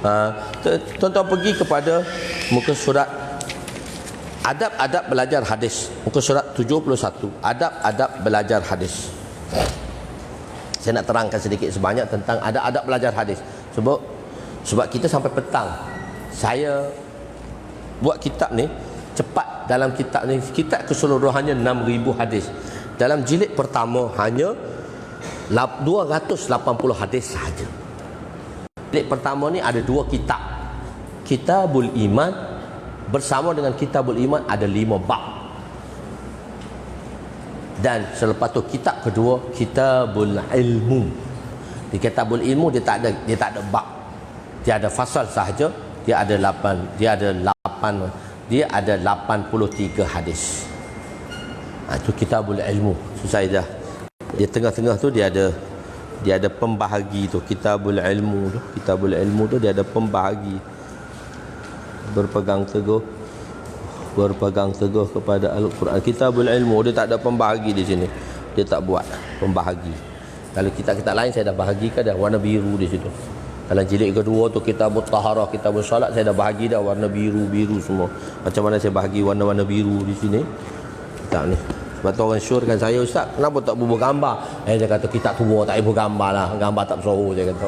tuan-tuan pergi kepada muka surat Adab-adab belajar hadis, muka surat 71. Adab-adab belajar hadis. Saya nak terangkan sedikit sebanyak tentang adab-adab belajar hadis. Sebab kita sampai petang. Saya buat kitab ni cepat. Dalam kitab ni, kitab keseluruhannya 6,000 hadis. Dalam jilid pertama hanya 280 hadis sahaja. Jilid pertama ni ada 2 kitab. Kitabul Iman bersama dengan Kitabul Iman ada 5 bab. Dan selepas tu kitab kedua Kitabul Ilmu. Di Kitabul Ilmu dia tak ada bab. Dia ada fasal sahaja. Dia ada 83 hadis. Itu Kitabul Ilmu. Susah dah. Di tengah-tengah tu dia ada pembahagi tu. Kitabul Ilmu tu. Kitabul Ilmu tu dia ada pembahagi. Berpegang teguh kepada Al-Quran. Kitabul Ilmu dia tak ada pembahagi di sini. Dia tak buat pembahagi. Kalau kitab-kitab lain saya dah bahagikan dah warna biru di situ. Dalam jilid kedua tu Kitabut Taharah, Kitabul Salat saya dah bahagi dah warna biru semua. Macam mana saya bahagi warna-warna biru di sini? Tak ni. Sebab tu orang syorkan saya, Ustaz, kenapa tak bubuh gambar? Saya kata kitab tua tak ibu gambar lah. Gambar tak bersuara saya kata.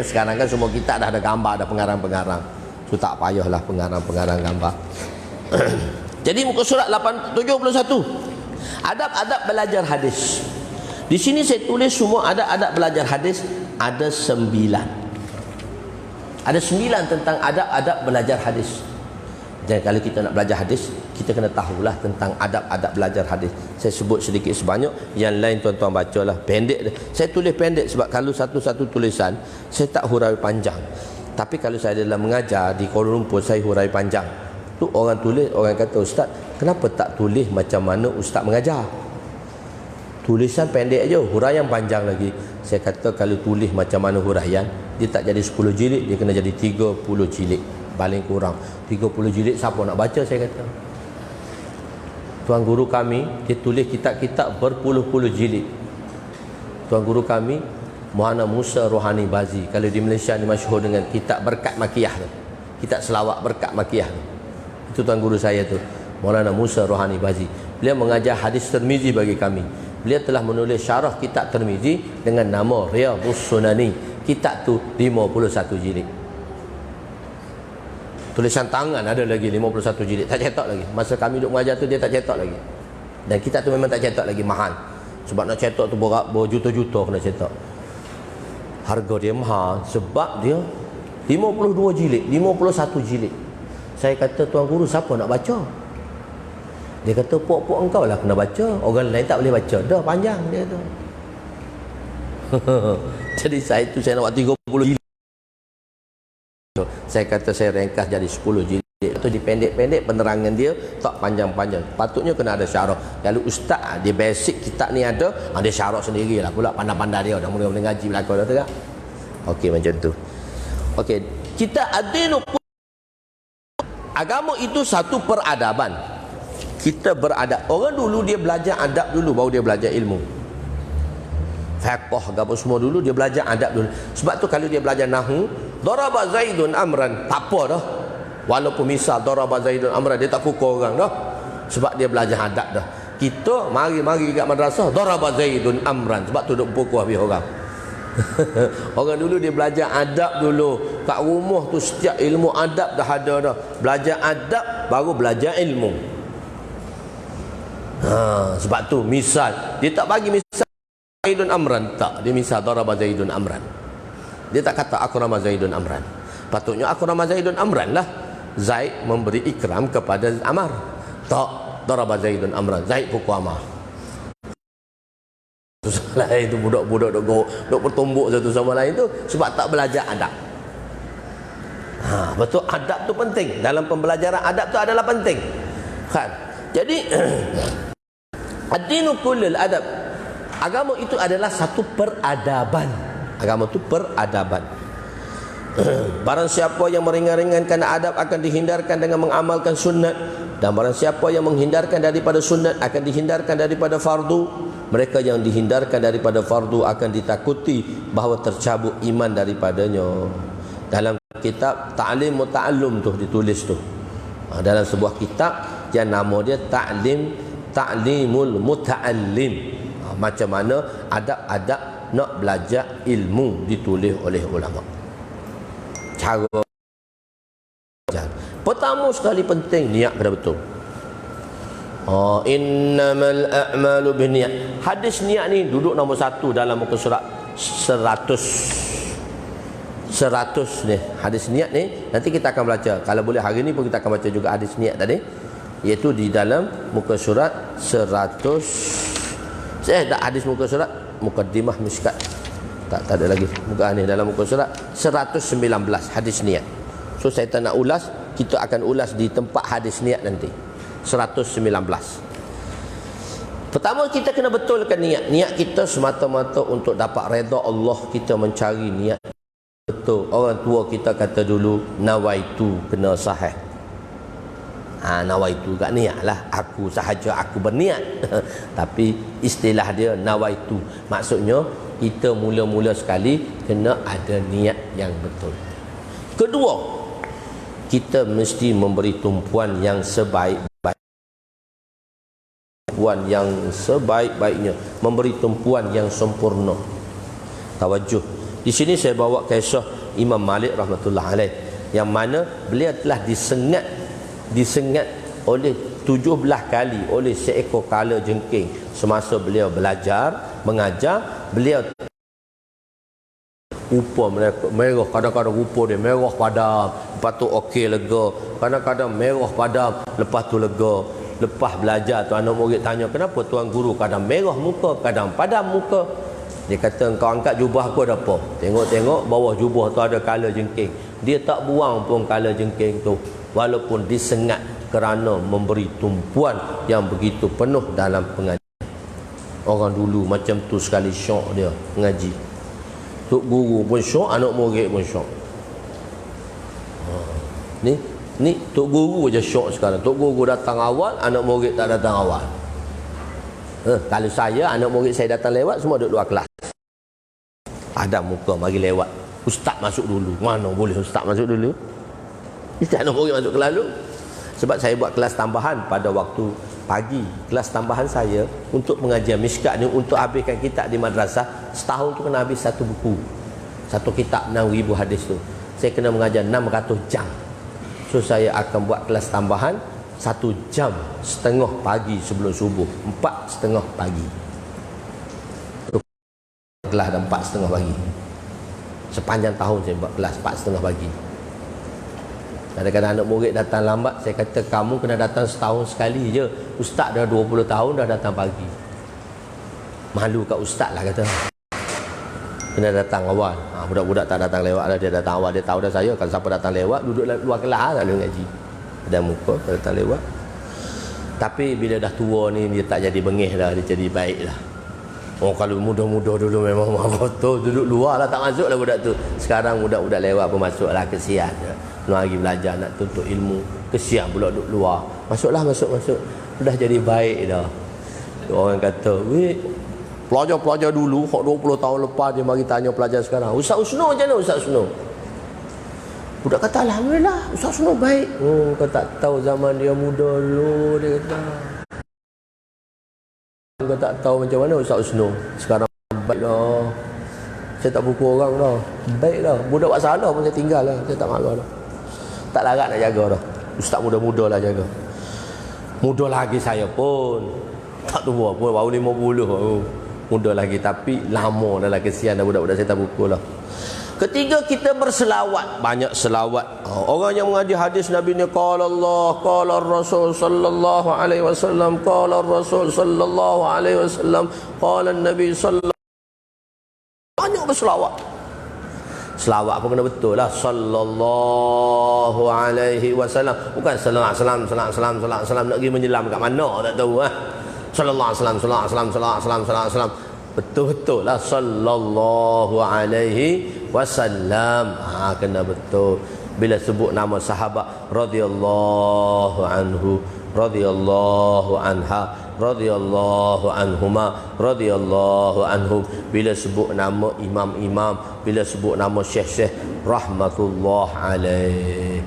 Sekarang kan semua kitab dah ada gambar, ada pengarang-pengarang. So tak payahlah pengarang-pengarang gambar. Jadi muka surat 71. Adab-adab belajar hadis. Di sini saya tulis semua adab-adab belajar hadis ada 9. Ada 9 tentang adab-adab belajar hadis. Dan kalau kita nak belajar hadis, kita kena tahulah tentang adab-adab belajar hadis. Saya sebut sedikit sebanyak, yang lain tuan-tuan bacalah. Pendek. Saya tulis pendek sebab kalau satu-satu tulisan saya tak hurai panjang. Tapi kalau saya dalam mengajar di Kuala Lumpur, saya hurai panjang. Tu orang tulis, orang kata, Ustaz, kenapa tak tulis macam mana Ustaz mengajar? Tulisan pendek aja, huraian panjang lagi. Saya kata kalau tulis macam mana huraian, dia tak jadi 10 jilid, dia kena jadi 30 jilid. Paling kurang 30 jilid, siapa nak baca, saya kata. Tuan guru kami, dia tulis kitab-kitab berpuluh-puluh jilid. Tuan guru kami Muhammad Musa Rohani Bazi, kalau di Malaysia ni masyhur dengan kitab Berkat Makiyah tu. Kitab selawat Berkat Makiyah tu. Itu tuan guru saya tu, Maulana Musa Rohani Bazi. Beliau mengajar hadis Tirmizi bagi kami. Beliau telah menulis syarah kitab Tirmizi dengan nama Riyadhus Sunani. Kitab tu 51 jilid. Tulisan tangan ada lagi 51 jilid, tak cetak lagi. Masa kami duduk mengajar tu dia tak cetak lagi. Dan kitab tu memang tak cetak lagi, mahal. Sebab nak cetak tu berjuta-juta kena cetak. Harga dia mahal sebab dia 52 jilid, 51 jilid. Saya kata, tuan guru, siapa nak baca? Dia kata, puak-puak engkau lah kena baca, orang lain tak boleh baca. Dah panjang dia tu. Jadi saya nak buat 30 jilid. Saya kata saya ringkas jadi 10 jilid. Itu dipendek-pendek, penerangan dia tak panjang-panjang. Patutnya kena ada syarah. Kalau ustaz dia basic kitab ni ada, dia syarah sendirilah pula, pandai-pandai dia dah mula-mula ngaji belakang dah tu kan. Okey, macam tu. Okey, kita adinu, agama itu satu peradaban. Kita beradab. Orang dulu dia belajar adab dulu baru dia belajar ilmu. Fiqh apa semua dulu dia belajar adab dulu. Sebab tu kalau dia belajar nahwu, daraba Zaidun amran, tak apa dah. Walaupun misal daraba Zaidun amran, dia tak pukul orang dah. Sebab dia belajar adab dah. Kita mari-mari kat madrasah, daraba Zaidun amran, sebab tu duk pukul habis orang. Orang dulu dia belajar adab dulu. Kat rumah tu setiap ilmu adab dah ada dah. Belajar adab baru belajar ilmu. Sebab tu misal dia tak bagi misal Zaidun amran, tak. Dia misal daraba Zaidun amran. Dia tak kata akrama Zaidun amran. Patutnya akrama Zaidun amran lah. Zaid memberi ikram kepada Amar. Tak, daraba Zaidun amran, Zaid pukul Amar. Itu budak-budak duk bertumbuk satu sama lain tu sebab tak belajar adab. Betul, adab tu penting. Dalam pembelajaran adab tu adalah penting. Kan? Jadi ad-dinu kullul adab. Agama itu adalah satu peradaban. Agama itu peradaban. Barang siapa yang meringan-ringankan adab akan dihindarkan dengan mengamalkan sunat, dan barang siapa yang menghindarkan daripada sunat akan dihindarkan daripada fardu. Mereka yang dihindarkan daripada fardu akan ditakuti bahawa tercabut iman daripadanya. Dalam kitab Ta'lim Muta'allum tu ditulis tu. Dalam sebuah kitab yang nama dia Ta'limul Muta'allim. Macam mana adab-adab nak belajar ilmu ditulis oleh ulama. Cara pertama sekali penting niat kena betul. Innamal a'malu binniyat. Hadis niat ni duduk nombor 1 dalam muka surat 100 ni. Hadis niat ni nanti kita akan baca. Kalau boleh hari ni pun kita akan baca juga hadis niat tadi, iaitu di dalam muka surat 100. Tak hadis muka surat Muqaddimah Miskat. Tak ada lagi muka ni dalam muka surat 119 hadis niat. So saya tak nak ulas, kita akan ulas di tempat hadis niat nanti 119. Pertama kita kena betulkan niat. Niat kita semata-mata untuk dapat redha Allah. Kita mencari niat betul. Orang tua kita kata dulu nawaitu, kena sahih. Nawaitu kat niat lah. Aku sahaja aku berniat. Tapi istilah dia nawaitu. Maksudnya kita mula-mula sekali kena ada niat yang betul. Kedua, kita mesti memberi tumpuan yang sebaik-baiknya, memberi tumpuan yang sempurna. Tawajuh. Di sini saya bawa kisah Imam Malik rahmatullah alaih, yang mana beliau telah disengat oleh 17 kali oleh seekor kala jengking semasa beliau belajar mengajar. Beliau rupa merah, kadang-kadang rupa dia merah padam, lepas tu okey lega, kadang-kadang merah padam, lepas tu lega. Lepas belajar tu anak murid tanya, kenapa tuan guru kadang merah muka, kadang padam muka? Dia kata, engkau angkat jubah aku ada apa? Tengok-tengok bawah jubah tu ada kala jengking. Dia tak buang pun kala jengking tu, walaupun disengat kerana memberi tumpuan yang begitu penuh dalam pengajian. Orang dulu macam tu sekali syok dia mengaji. Tok guru pun syok, anak murid pun syok. Ni tok guru je syok sekarang. Tok guru datang awal, anak murid tak datang awal. Kalau saya, anak murid saya datang lewat, semua duduk luar kelas. Ada muka mari lewat. Ustaz masuk dulu. Mana boleh ustaz masuk dulu? Ustaz anak murid masuk kelas dulu. Sebab saya buat kelas tambahan pada waktu pagi. Kelas tambahan saya untuk pengajian Mishkat ni, untuk habiskan kitab di madrasah, setahun tu kena habis satu buku. Satu kitab 6,000 hadis tu. Saya kena mengajar 600 jam. So saya akan buat kelas tambahan 1 jam setengah pagi sebelum subuh, 4:30 pagi. Kelas dah 4:30 pagi. Sepanjang tahun saya buat kelas 4:30 pagi. Kadang-kadang anak murid datang lambat, saya kata kamu kena datang setahun sekali je. Ustaz dah 20 tahun dah datang pagi. Malu kat ustaz lah kata. Kena datang awal. Budak-budak tak datang lewat lah, dia datang awal. Dia tahu dah saya, kalau siapa datang lewat duduk luar kelas tak ada ngaji. Ada muka kalau datang lewat. Tapi bila dah tua ni, dia tak jadi bengih dah, dia jadi baik lah. Kalau muda-muda dulu memang betul duduk luar lah, tak masuk lah budak tu. Sekarang budak-budak lewat pun masuk lah, kesian. Nak lagi belajar, nak tuntut ilmu, kesian pula duduk luar. Masuklah, masuk. Dah jadi baik dah. Orang kata, weh, pelajar-pelajar dulu, 20 tahun lepas dia mari tanya pelajar sekarang, Ustaz Usno macam mana Ustaz Usno? Budak kata, Alhamdulillah, Ustaz Usno baik. Kau tak tahu zaman dia muda dulu, dia kata. Kau tak tahu macam mana Ustaz Usno. Sekarang baik dah. Saya tak pukul orang dah. Baik dah. Budak buat salah pun saya tinggal lah. Saya tak marah dah. Tak larat nak jaga dah. Ustaz muda-muda lah jaga. Muda lagi saya pun. Tak tua pun, baru 50. Muda lagi, tapi lama dah lah, kesian dah budak-budak saya tak pukul lah. Ketiga, kita berselawat. Banyak selawat. Orang yang mengaji hadis Nabi ni, qala Allah, qala Rasul sallallahu alaihi wasallam, qala Rasul sallallahu alaihi wasallam, qala Nabi sallallahu. Banyak berselawat. Selawat pun kena betul lah. Sallallahu alaihi wasallam. Bukan salam. Nak pergi menyelam kat mana tak tahu ah. Sallallahu alaihi wasallam. Betul-betul lah sallallahu alaihi wasallam. Kena betul. Bila sebut nama sahabat radhiyallahu anhu, radhiyallahu anha, radhiyallahu anhuma, radhiyallahu anhum. Bila sebut nama imam-imam, bila sebut nama syekh-syekh, rahmatullah alaih.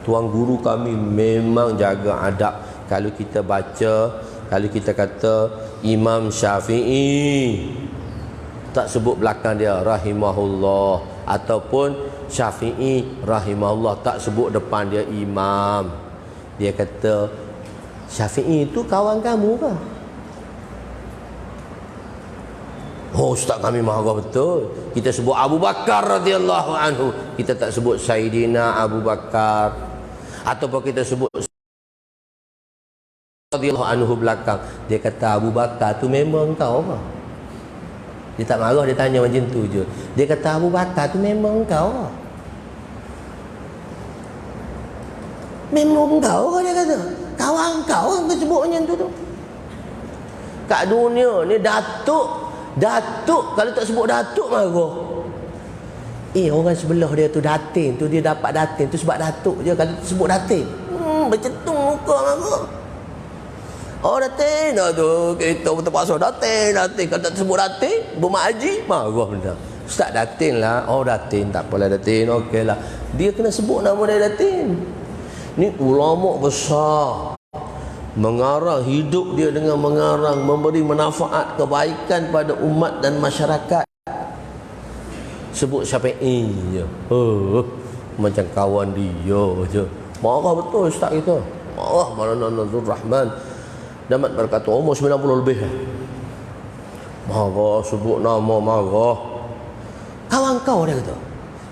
Tuan guru kami memang jaga adab. Kalau kita baca, kalau kita kata Imam Syafi'i, tak sebut belakang dia rahimahullah, ataupun Syafi'i rahimahullah, tak sebut depan dia imam. Dia kata Syafi'i itu kawan kamu ke? Oh, ustaz kami marah betul. Kita sebut Abu Bakar radhiyallahu anhu, kita tak sebut Sayyidina Abu Bakar. Ataupun kita sebut radhiyallahu anhu belakang. Dia kata Abu Bakar tu memang kau ke? Dia tak marah, dia tanya macam tu je. Dia kata Abu Bakar tu memang kau ke? Memang kau ke, dia kata. Kawan kau kan kau sebut macam tu. Kat dunia ni Datuk kalau tak sebut Datuk marah. Orang sebelah dia tu Datin tu, dia dapat Datin tu sebab Datuk je. Kalau tak sebut Datin, bercetung muka marah. Oh Datin dah tu, kita terpaksa Datin. Kalau tak sebut Datin, Bermak Haji marah benda. Ustaz Datin lah. Oh Datin, tak apalah Datin, okey lah. Dia kena sebut nama dia Datin. Ni ulama besar, mengarang hidup dia dengan mengarang, memberi manfaat kebaikan pada umat dan masyarakat. Sebut Syafi'i je, macam kawan dia je. Marah betul ustaz kita. Marah Maulana Nazrul Rahman damat berkata umur 90 lebih. Marah, sebut nama marah. Kawan kau, dia kata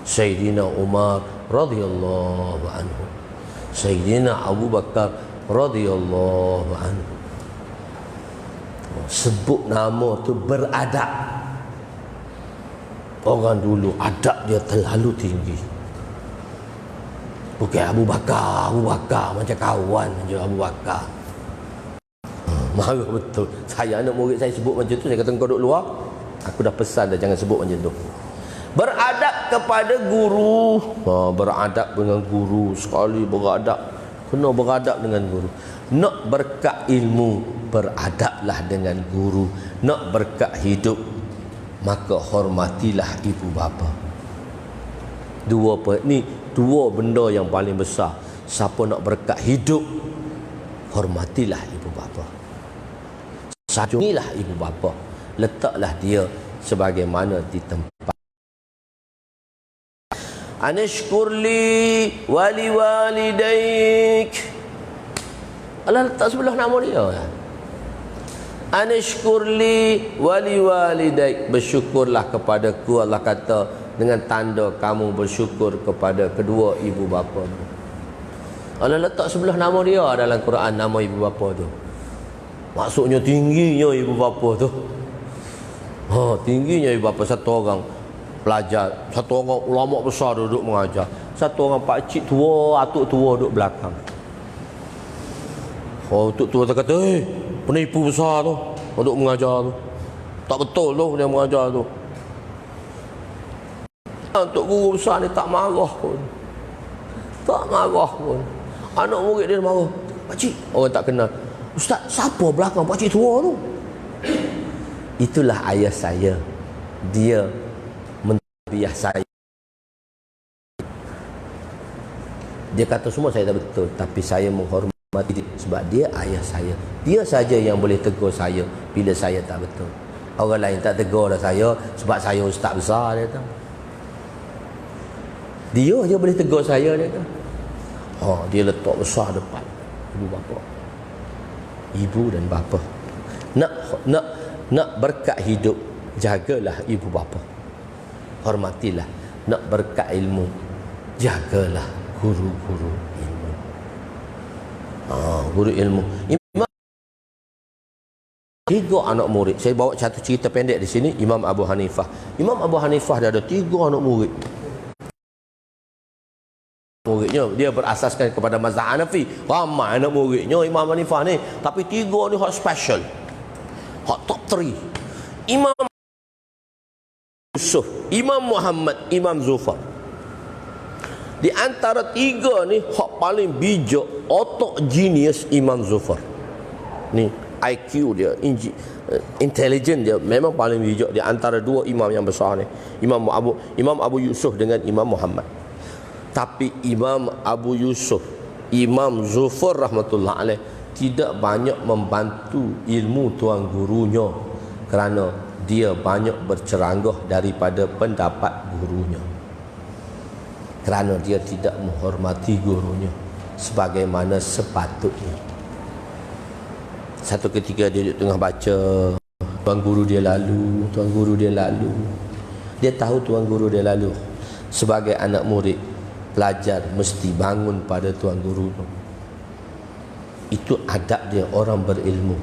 Sayyidina Umar radhiyallahu anhu, Sayyidina Abu Bakar radhiyallahu anhu. Sebut nama tu beradab. Orang dulu adab dia terlalu tinggi. Bukan Abu Bakar macam kawan je Abu Bakar. Marah betul. Saya anak murid saya sebut macam tu, saya kata kau duduk luar, aku dah pesan dah jangan sebut macam tu. Beradab kepada guru. Beradab dengan guru. Sekali beradab, kena beradab dengan guru. Nak berkat ilmu, beradablah dengan guru. Nak berkat hidup, maka hormatilah ibu bapa. Dua benda yang paling besar. Siapa nak berkat hidup, hormatilah ibu bapa. Sayangilah ibu bapa. Letaklah dia sebagaimana di tempat. Anashkurli wali walidaik. Allah letak sebelah nama dia. Anashkurli wali walidaik. Bersyukurlah kepadaku, Allah kata, dengan tanda kamu bersyukur kepada kedua ibu bapa. Allah letak sebelah nama dia dalam Quran, nama ibu bapa tu. Maksudnya tingginya ibu bapa tu. Tingginya ibu bapa. Satu orang pelajar, satu orang ulama besar duduk mengajar, satu orang pakcik tua, atuk tua duduk belakang. Atuk tua tu kata, penipu besar tu duduk mengajar tu. Tak betul tu dia mengajar tu. Untuk guru besar ni tak marah pun. Tak marah pun. Anak murid dia marah. Pakcik, orang tak kenal. Ustaz, siapa belakang pakcik tua tu? Itulah ayah saya. Dia mentarbiah saya. Dia kata semua saya tak betul, tapi saya menghormati dia sebab dia ayah saya. Dia saja yang boleh tegur saya bila saya tak betul. Orang lain tak tegur dah saya sebab saya ustaz besar, dia kata. Dia je boleh tegur saya, dia kata. Dia letak besar depan ibu bapa. Ibu dan bapa. Nak berkat hidup, jagalah ibu bapa. Hormatilah. Nak berkat ilmu, jagalah guru-guru ilmu. Guru ilmu. Tiga anak murid. Saya bawa satu cerita pendek di sini. Imam Abu Hanifah. Imam Abu Hanifah dia ada 3 anak murid. Muridnya dia berasaskan kepada mazhab Hanafi. Ramai anak muridnya Imam Hanifah ni, tapi 3 ni hot special. Hot top 3. Imam Yusuf, Imam Muhammad, Imam Zufar. Di antara tiga ni, hak paling bijak, otak genius Imam Zufar. Ni IQ dia, intelligent dia memang paling bijak di antara dua imam yang besar ni. Imam Abu Yusuf dengan Imam Muhammad. Tapi Imam Abu Yusuf, Imam Zufar rahmatullah alaih tidak banyak membantu ilmu tuan gurunya kerana dia banyak berceranggah daripada pendapat gurunya. Kerana dia tidak menghormati gurunya sebagaimana sepatutnya. Satu ketika dia duduk tengah baca, tuan guru dia lalu. Dia tahu tuan guru dia lalu. Sebagai anak murid, pelajar mesti bangun pada tuan guru. Itu adab dia, orang berilmu.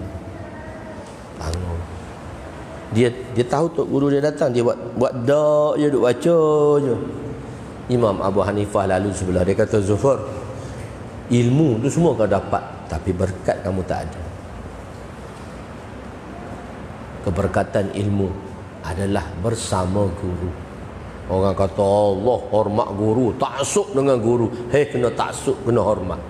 Bangun. Dia tahu tuan guru dia datang, dia buat dak je, duduk baca je. Imam Abu Hanifah lalu sebelah, dia kata, Zufar, ilmu tu semua kau dapat, tapi berkat kamu tak ada. Keberkatan ilmu adalah bersama guru. Orang kata Allah hormat guru, taksub dengan guru. Kena taksub, kena hormat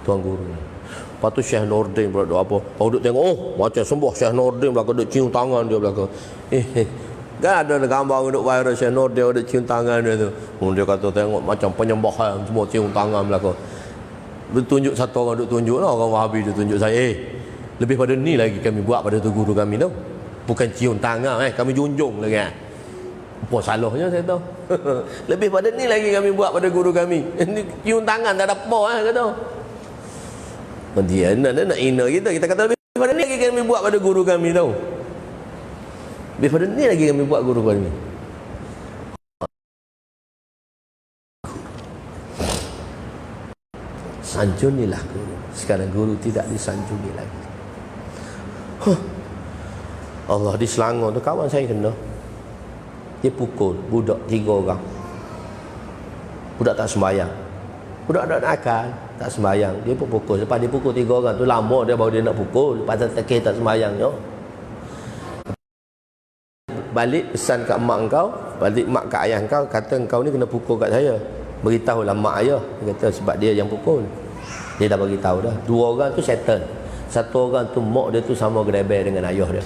tuan guru. Lepas tu Syekh Nordin pula duk apa? Kau duk tengok, oh macam sembuh Syekh Nordin belakang duk cium tangan dia belakang. Kan ada gambar duk viral Syekh Nordin duk cium tangan dia tu. Dia kata tengok macam penyembahan semua cium tangan belakang. Bertunjuk satu orang duk tunjuk lah, orang Wahabi dia tunjuk saya. Lebih pada ni lagi kami buat pada tu guru kami tau. Bukan cium tangan kami junjung lagi. Apa salahnya saya tahu. Lebih pada ni lagi kami buat pada guru kami. Cium tangan tak ada apa kata. Dia nak hina kita kata lebih pada ni lagi kami buat pada guru kami tau. Lebih pada ni lagi kami buat guru kami. Sanjunilah guru. Sekarang guru tidak disanjuni lagi. Allah, di Selangor tu kawan saya kena. Dia pukul budak 3 orang. Budak tak sembahyang. Budak tak nakal, tak sembahyang. Dia pun pukul. Lepas dia pukul 3 orang tu, lama dia baru dia nak pukul. Pasal tekeh tak sembahyang. Balik pesan kat mak kau, balik mak kat ayah kau, kata kau ni kena pukul kat saya. Beritahulah mak ayah. Dia kata sebab dia yang pukul. Dia dah beritahu dah. 2 orang tu settle. 1 orang tu mak dia tu sama gereber dengan ayah dia.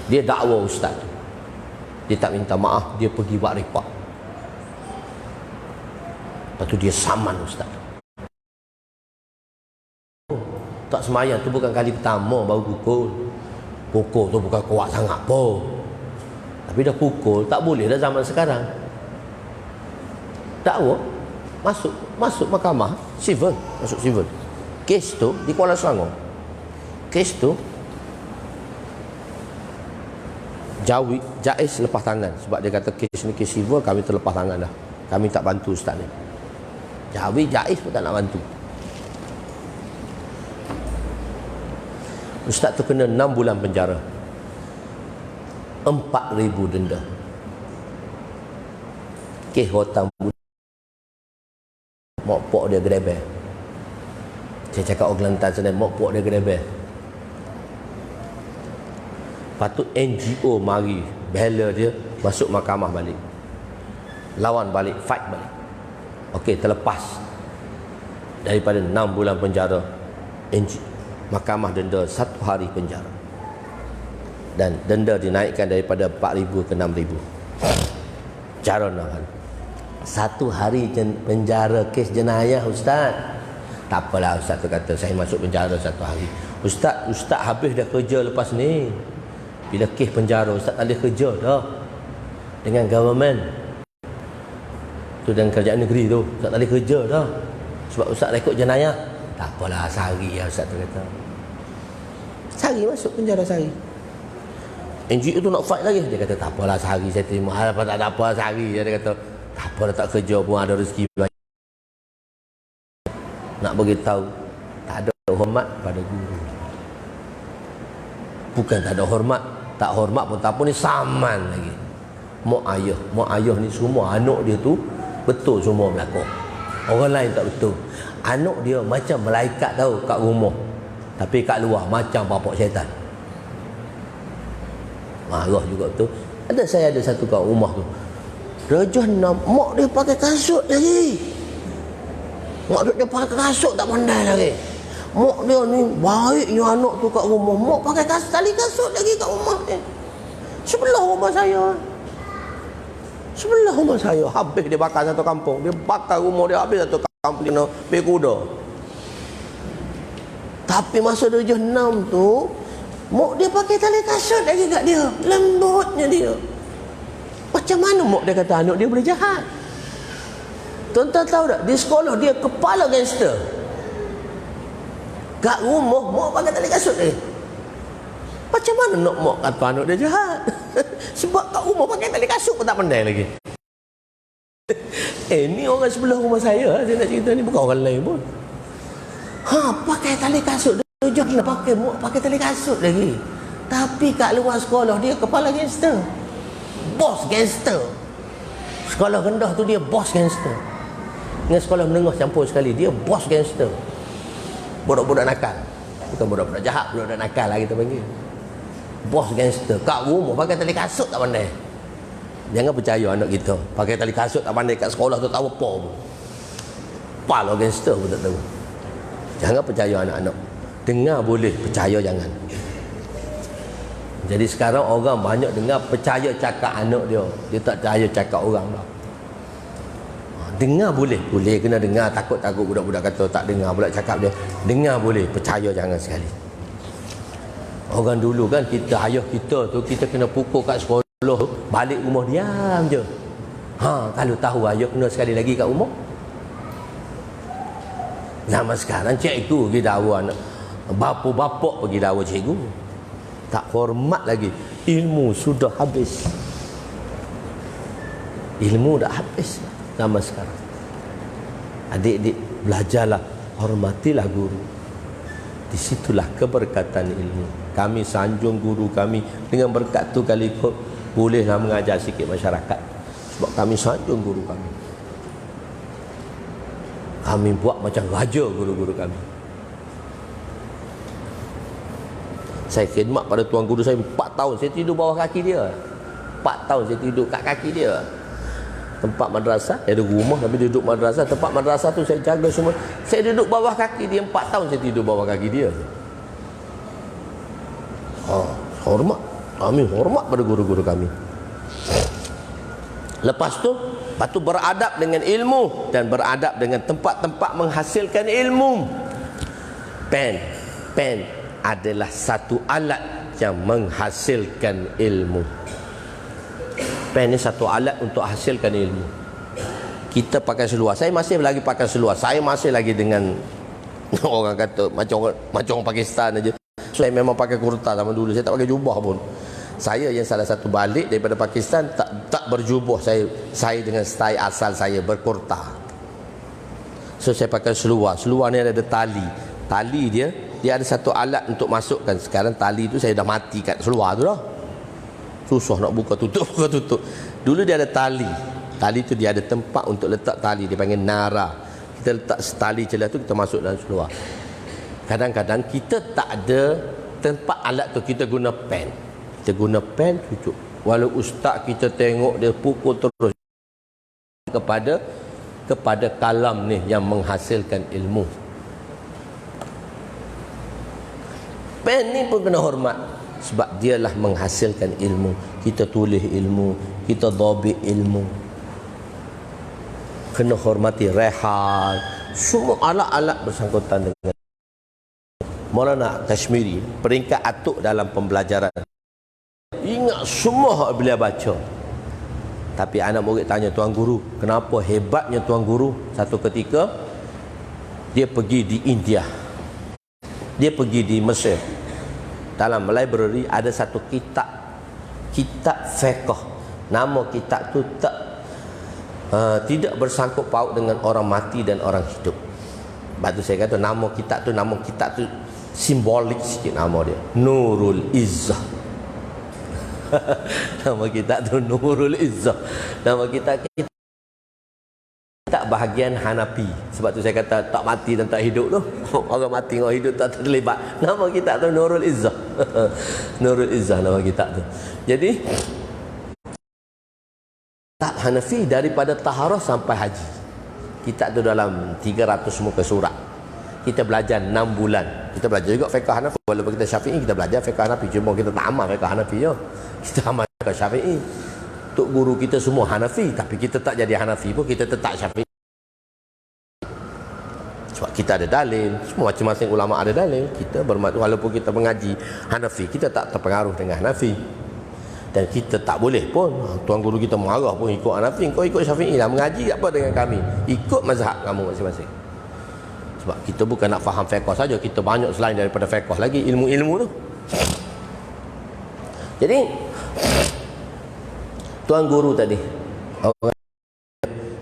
Dia dakwa ustaz. Dia tak minta maaf, dia pergi buat report. Lepas tu dia saman ustaz. Tak semayang tu bukan kali pertama baru pukul. Pukul tu bukan kuat sangat pun. Tapi dah pukul, tak boleh dah zaman sekarang. Dakwa masuk mahkamah civil, masuk civil. Kes tu di Kuala Selangor. Kes tu Jais lepas tangan sebab dia kata kes ni kes civil, kami terlepas tangan dah. Kami tak bantu ustaz ni. Jais pun tak nak bantu. Ustaz tu kena 6 bulan penjara. 4,000 denda. Kes hutang mak pok dia gereber. Saya cakap orang Kelantan sana, mak pok dia gereber. Lepas tu NGO mari bela dia, masuk mahkamah balik, lawan balik, fight balik. Okey, terlepas daripada 6 bulan penjara. Mahkamah denda 1 hari penjara, dan denda dinaikkan daripada 4,000 ke 6,000. Cara nak 1 hari penjara kes jenayah ustaz. Tak apalah ustaz tu kata, saya masuk penjara 1 hari. Ustaz habis dah kerja lepas ni. Bila kes penjara, ustaz tak boleh kerja dah dengan government tu, dengan kerajaan negeri tu. Ustaz tak boleh kerja dah sebab ustaz rekod jenayah. Tak apalah, sehari ya ustaz tu kata. Sehari masuk penjara sehari. NGO tu nak fight lagi. Dia kata tak apalah, sehari saya terima. Apa tak ada apa sehari. Dia kata tak apalah, tak kerja pun ada rezeki banyak. Nak beritahu tak ada hormat pada guru. Bukan tak ada hormat, tak hormat pun tak apa, ni saman lagi. Mak ayah ni semua anak dia tu betul semua berlaku. Orang lain tak betul. Anak dia macam malaikat tahu kat rumah, tapi kat luar macam bapak syaitan. Marah juga tu. Saya ada satu kat rumah tu. Darjah 6, mak dia pakai kasut lagi. Mak dia pakai kasut tak pandai lagi. Mak dia ni baiknya anak tu kat rumah. Mak pakai tali kasut lagi kat rumah ni. Sebelah rumah saya. Sebelah rumah saya. Habis dia bakar satu kampung. Dia bakar rumah dia habis satu kampung. Dia pergi kuda. Tapi masa darjah 6 tu, mak dia pakai tali kasut lagi kat dia. Lembutnya dia. Macam mana mak dia kata anak dia boleh jahat? Tuan-tuan tahu tak? Di sekolah dia kepala gangster. Kat rumah mak pakai tali kasut lagi. Macam mana nak mak kata anak dia jahat? Sebab kat rumah pakai tali kasut pun tak pandai lagi. Ni orang sebelah rumah saya nak cerita ni, bukan orang lain pun. Pakai tali kasut. Dia nak pakai mak pakai tali kasut lagi. Tapi kat luar sekolah dia kepala gangster. Bos gangster. Sekolah rendah tu dia bos gangster. Dengan sekolah menengah campur sekali, dia bos gangster. Budak-budak nakal. Bukan budak-budak jahat, budak-budak nakal lah kita panggil. Bos gangster. Kat rumah pakai tali kasut tak pandai. Jangan percaya anak kita pakai tali kasut tak pandai, kat sekolah tu tahu apa pun. Pala gangster pun tak tahu. Jangan percaya anak-anak. Dengar boleh, percaya jangan. Jadi sekarang orang banyak dengar percaya cakap anak dia. Dia tak percaya cakap orang dah. Dengar boleh, kena dengar. Takut-takut budak-budak kata tak dengar pula cakap dia. Dengar boleh, percaya jangan sekali. Orang dulu kan, ayah kita tu kita kena pukul kat sekolah, balik rumah diam je. Kalau tahu ayah kena sekali lagi kat rumah. Zaman sekarang cikgu pergi dakwa anak, bapa-bapa pergi dakwa cikgu. Tak hormat lagi. Ilmu sudah habis. Ilmu dah habis zaman sekarang. Adik-adik, belajarlah, hormatilah guru. Di situlah keberkatan ilmu. Kami sanjung guru kami. Dengan berkat tu kali ikut bolehlah mengajar sikit masyarakat. Sebab kami sanjung guru kami. Kami buat macam raja guru-guru kami. Saya khidmat pada tuan guru saya 4 tahun. Saya tidur bawah kaki dia. 4 tahun saya tidur kat kaki dia. Tempat madrasah, ada rumah tapi duduk madrasah. Tempat madrasah tu saya jaga semua. Saya duduk bawah kaki dia 4 tahun saya tidur bawah kaki dia. Hormat. Kami hormat pada guru-guru kami. Lepas tu beradab dengan ilmu dan beradab dengan tempat-tempat menghasilkan ilmu. Pen adalah satu alat yang menghasilkan ilmu. Pen ni satu alat untuk hasilkan ilmu. Kita pakai seluar. Saya masih lagi pakai seluar. Saya masih lagi dengan orang kata macam orang Pakistan aja. Saya memang pakai kurta zaman dulu. Saya tak pakai jubah pun. Saya yang salah satu balik daripada Pakistan tak berjubah. Saya dengan style asal saya berkurta. So saya pakai seluar. Seluar ni ada tali. Tali dia ada satu alat untuk masukkan. Sekarang tali tu saya dah mati kat seluar tu dah. Susah nak buka tutup. Dulu dia ada tali. Tali tu dia ada tempat untuk letak tali. Dia panggil nara. Kita letak tali celah tu, kita masuk dalam seluar. Kadang-kadang kita tak ada tempat alat tu, kita guna pen. Kita guna pen cucuk. Walau ustaz kita tengok dia pukul terus kepada kalam ni yang menghasilkan ilmu. Pen ni pun kena hormat sebab dialah menghasilkan ilmu. Kita tulis ilmu, kita dhabit ilmu. Kena hormati rehal, semua alat-alat bersangkutan dengan Maulana Kashmiri, peringkat atuk dalam pembelajaran. Ingat semua beliau baca. Tapi anak murid tanya tuan guru, kenapa hebatnya tuan guru? Satu ketika dia pergi di India, dia pergi di Mesir. Dalam library ada satu kitab fiqh. Nama kitab tu tidak bersangkut paut dengan orang mati dan orang hidup. Sebab tu saya kata nama kitab tu simbolik sikit nama dia. Nurul Izzah. Nama kitab tu Nurul Izzah. Nama kitab tak bahagian Hanafi. Sebab tu saya kata tak mati dan tak hidup tu. Orang mati orang hidup tak terlibat. Nama kitab tu Nurul Izzah. Nurul Izzah nama kitab tu. Jadi kitab Hanafi daripada taharah sampai haji. Kitab tu dalam 300 muka surat. Kita belajar 6 bulan. Kita belajar juga fiqh Hanafi. Walaupun kita Syafi'i, kita belajar fiqh Hanafi. Cuma kita tak amal fiqh Hanafi je. Kita amal fiqh Syafi'i. Tok guru kita semua Hanafi, tapi kita tak jadi Hanafi pun kita tetap Syafi'i. Sebab kita ada dalil. Semua macam-macam ulama ada dalil. Kita walaupun kita mengaji Hanafi, kita tak terpengaruh dengan Hanafi. Dan kita tak boleh pun tuan guru kita marah pun ikut Hanafi, kau ikut Syafi'i lah, mengaji apa dengan kami, ikut mazhab kamu masing-masing. Sebab kita bukan nak faham fiqh saja, kita banyak selain daripada fiqh lagi ilmu-ilmu tu. Jadi tuan guru tadi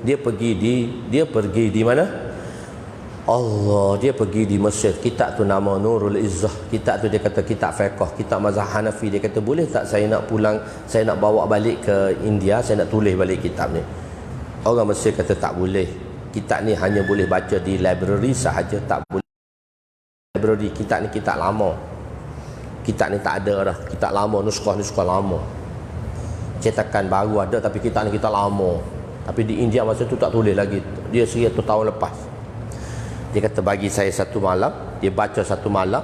dia pergi di mana? Allah, dia pergi di Mesir. Kitab tu nama Nurul Izzah. Kitab tu dia kata kitab fiqh, kitab mazhab Hanafi. Dia kata boleh tak saya nak pulang, saya nak bawa balik ke India, saya nak tulis balik kitab ni. Orang Mesir kata tak boleh. Kitab ni hanya boleh baca di library sahaja, tak boleh library. Kitab ni kitab lama. Kitab ni tak ada dah. Kitab lama, nuskah lama. Cetakan baru ada tapi kitab ni kitab lama. Tapi di India masa tu tak tulis lagi. Dia 100 tahun lepas. Dia kata bagi saya satu malam, dia baca satu malam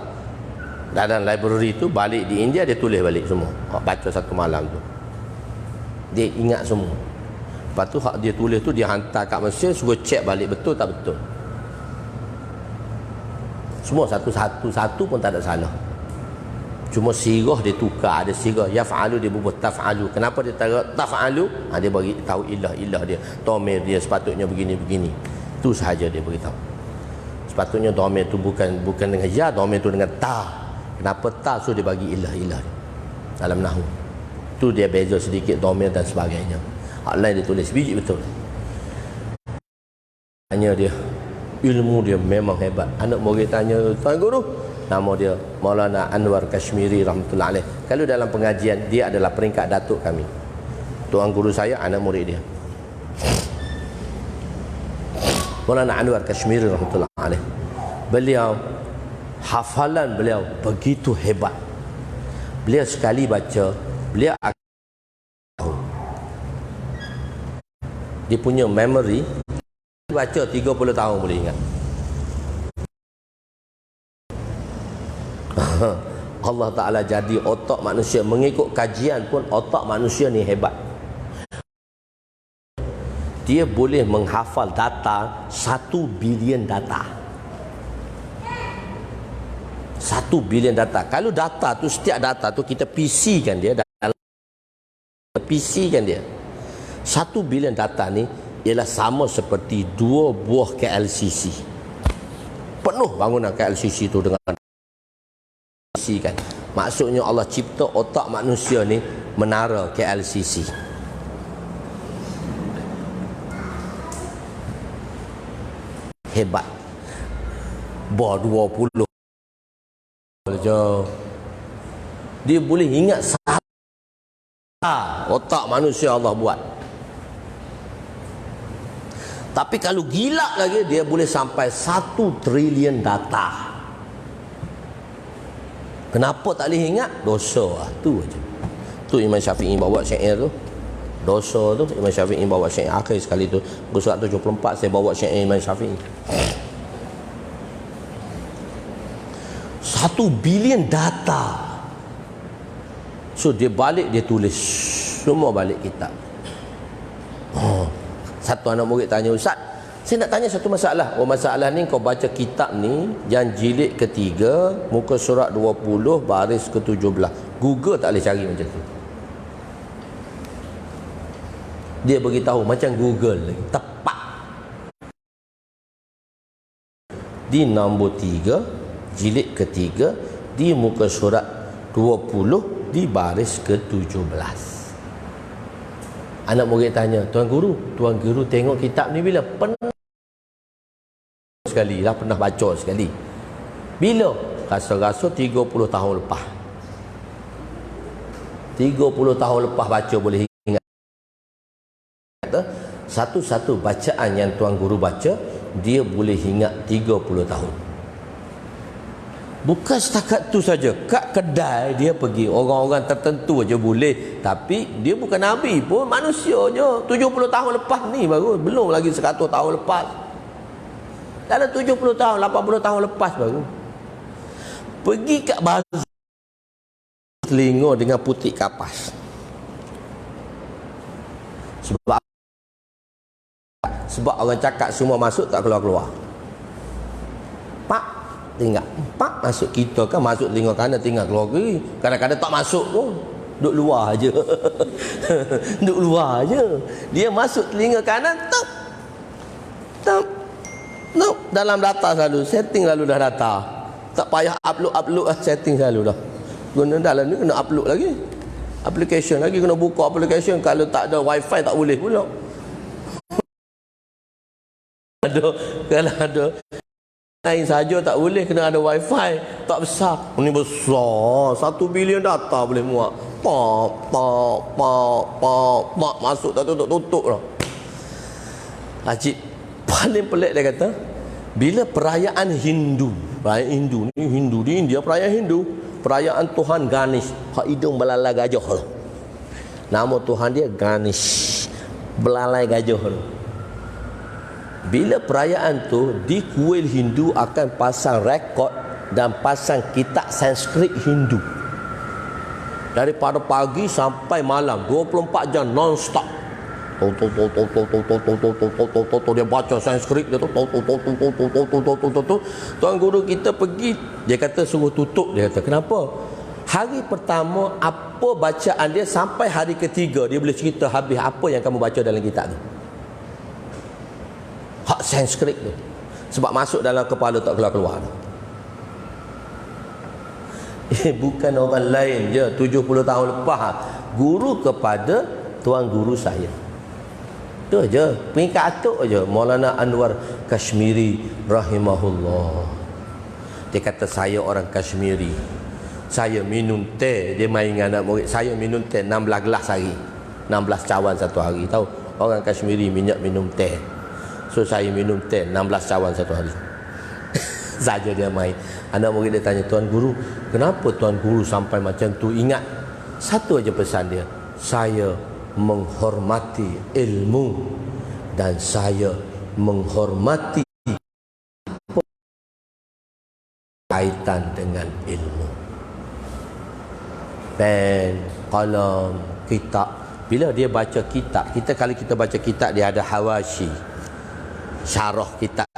dalam library tu, balik di India dia tulis balik semua. Baca satu malam tu, dia ingat semua. Lepas tu hak dia tulis tu dia hantar kat Mesir, suruh check balik betul tak betul. Semua satu-satu pun tak ada salah. Cuma sirah dia tukar. Ada sirah yaf'alu, dia berubah taf'alu. Kenapa dia taruh taf'alu? Dia bagi tahu ilah dia, domir dia sepatutnya begini-begini. Itu sahaja dia beritahu. Sepatutnya domir tu bukan dengan ya, domir tu dengan ta. Kenapa ta? So dia bagi ilah dalam nahwu. Tu dia beza sedikit domir dan sebagainya. Hak lain dia tulis biji betul. Tanya dia, ilmu dia memang hebat. Anak murid tanya, tuan guru, nama dia Maulana Anwar Kashmiri rahmatullah alaih. Kalau dalam pengajian dia adalah peringkat datuk kami. Tuan guru saya anak murid dia. Maulana Anwar Kashmiri rahmatullah alaih. Beliau hafalan beliau begitu hebat. Beliau sekali baca, beliau dia punya memory baca 30 tahun boleh ingat. Allah Ta'ala jadi otak manusia, mengikut kajian pun otak manusia ni hebat. Dia boleh menghafal data 1 bilion data. 1 bilion data. Kalau data tu, setiap data tu kita PC kan dia, PC kan dia. 1 bilion data ni ialah sama seperti 2 buah KLCC. Penuh bangunan KLCC tu dengan kan. Maksudnya Allah cipta otak manusia ni menara KLCC. Hebat. Bah 20 je. Dia boleh ingat otak manusia Allah buat. Tapi kalau gila lagi, dia boleh sampai 1 trilion data. Kenapa tak boleh ingat? Dosa lah. Tu aja. Tu Imam Syafi'i bawa syair tu. Dosa tu Imam Syafi'i bawa syair akhir sekali tu. Surat 74 saya bawa syair Imam Syafi'i. 1 bilion data. So dia balik, dia tulis semua balik kitab. Satu anak murid tanya, Ustaz, saya nak tanya satu masalah. Masalah ni kau baca kitab ni yang jilid ketiga, muka surat 20 baris ke-17. Google tak boleh cari macam tu. Dia beritahu macam Google lagi, tepat. Di nombor 3, jilid ketiga, di muka surat 20 di baris ke-17. Anak murid tanya, Tuan Guru tengok kitab ni bila? Pernah sekali lah, pernah baca sekali. Bila? Rasa-rasa 30 tahun lepas. 30 tahun lepas baca boleh ingat. Satu-satu bacaan yang tuan guru baca, dia boleh ingat 30 tahun. Bukan setakat tu saja. Kat kedai dia pergi, orang-orang tertentu aja boleh. Tapi dia bukan Nabi pun, manusia je. 70 tahun lepas ni baru. Belum lagi 100 tahun lepas. Dalam 70 tahun, 80 tahun lepas baru. Pergi kat bazar, telinga dengan putih kapas. Sebab orang cakap semua masuk, tak keluar-keluar. Pak, tinggal. Pak masuk, kita kan masuk telinga kanan, tinggal keluar kiri. Kadang-kadang tak masuk pun, duduk luar aje. Duduk luar aje. Dia masuk telinga kanan, tak. Dalam data selalu, setting lalu dah data. Tak payah upload setting selalu dah. Guna dalam ni kena upload lagi. Application lagi, kena buka application. Kalau tak ada wifi tak boleh pula. Kalau ada lain saja tak boleh, kena ada wifi. Tak besar. Ini besar. 1 bilion data boleh muat. Pak masuk tak tutup dah. Ajib. Paling pelik dia kata, bila perayaan Hindu ni Hindu di India, perayaan Hindu, perayaan Tuhan Ganesh, hak hidung belalai gajah lah. Nama Tuhan dia Ganesh, belalai gajah lah. Bila perayaan tu di kuil Hindu akan pasang rekod dan pasang kitab Sanskrit Hindu. Daripada pagi sampai malam 24 jam non-stop. Dia baca Sanskrit dia tu. Tuan guru kita pergi, dia kata suruh tutup. Dia kata kenapa? Hari pertama apa bacaan dia, sampai hari ketiga dia boleh cerita habis apa yang kamu baca dalam kitab tu. Hak Sanskrit tu. Sebab masuk dalam kepala tak keluar-keluar. Bukan orang lain je. 70 tahun lepas, guru kepada tuan guru saya. Itu aja. Peringkat atuk aja. Maulana Anwar Kashmiri rahimahullah. Dia kata saya orang Kashmiri. Saya minum teh. Dia main dengan anak murid. Saya minum teh 16 gelas hari. 16 cawan satu hari. Tahu? Orang Kashmiri minum teh. So saya minum teh 16 cawan satu hari. Saja dia main. Anak murid dia tanya, Tuan Guru, kenapa Tuan Guru sampai macam tu? Ingat, satu aja pesan dia. Saya menghormati ilmu dan saya menghormati kaitan dengan ilmu. Pen, qalam, kitab. Bila dia baca kitab, kalau kita baca kitab, dia ada hawashi, syarah kitab,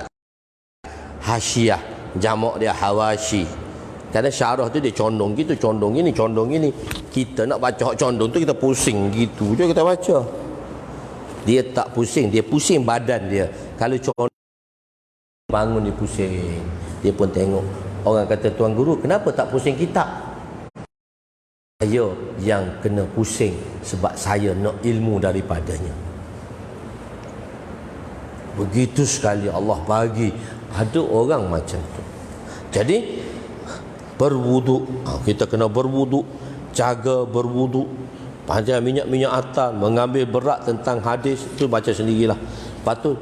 hasyiah, jamak dia hawashi. Kadang syarah tu dia condong gitu, condong gini. Kita nak baca condong tu kita pusing gitu je kita baca. Dia tak pusing, dia pusing badan dia. Kalau condong bangun dia pusing. Dia pun tengok. Orang kata, Tuan Guru, kenapa tak pusing kitab? Saya yang kena pusing sebab saya nak ilmu daripadanya. Begitu sekali Allah bagi. Ada orang macam tu. Jadi berwuduk, kita kena berwuduk, jaga berwuduk, panjang minyak atas, mengambil berat tentang hadis itu baca sendirilah. Lepas tu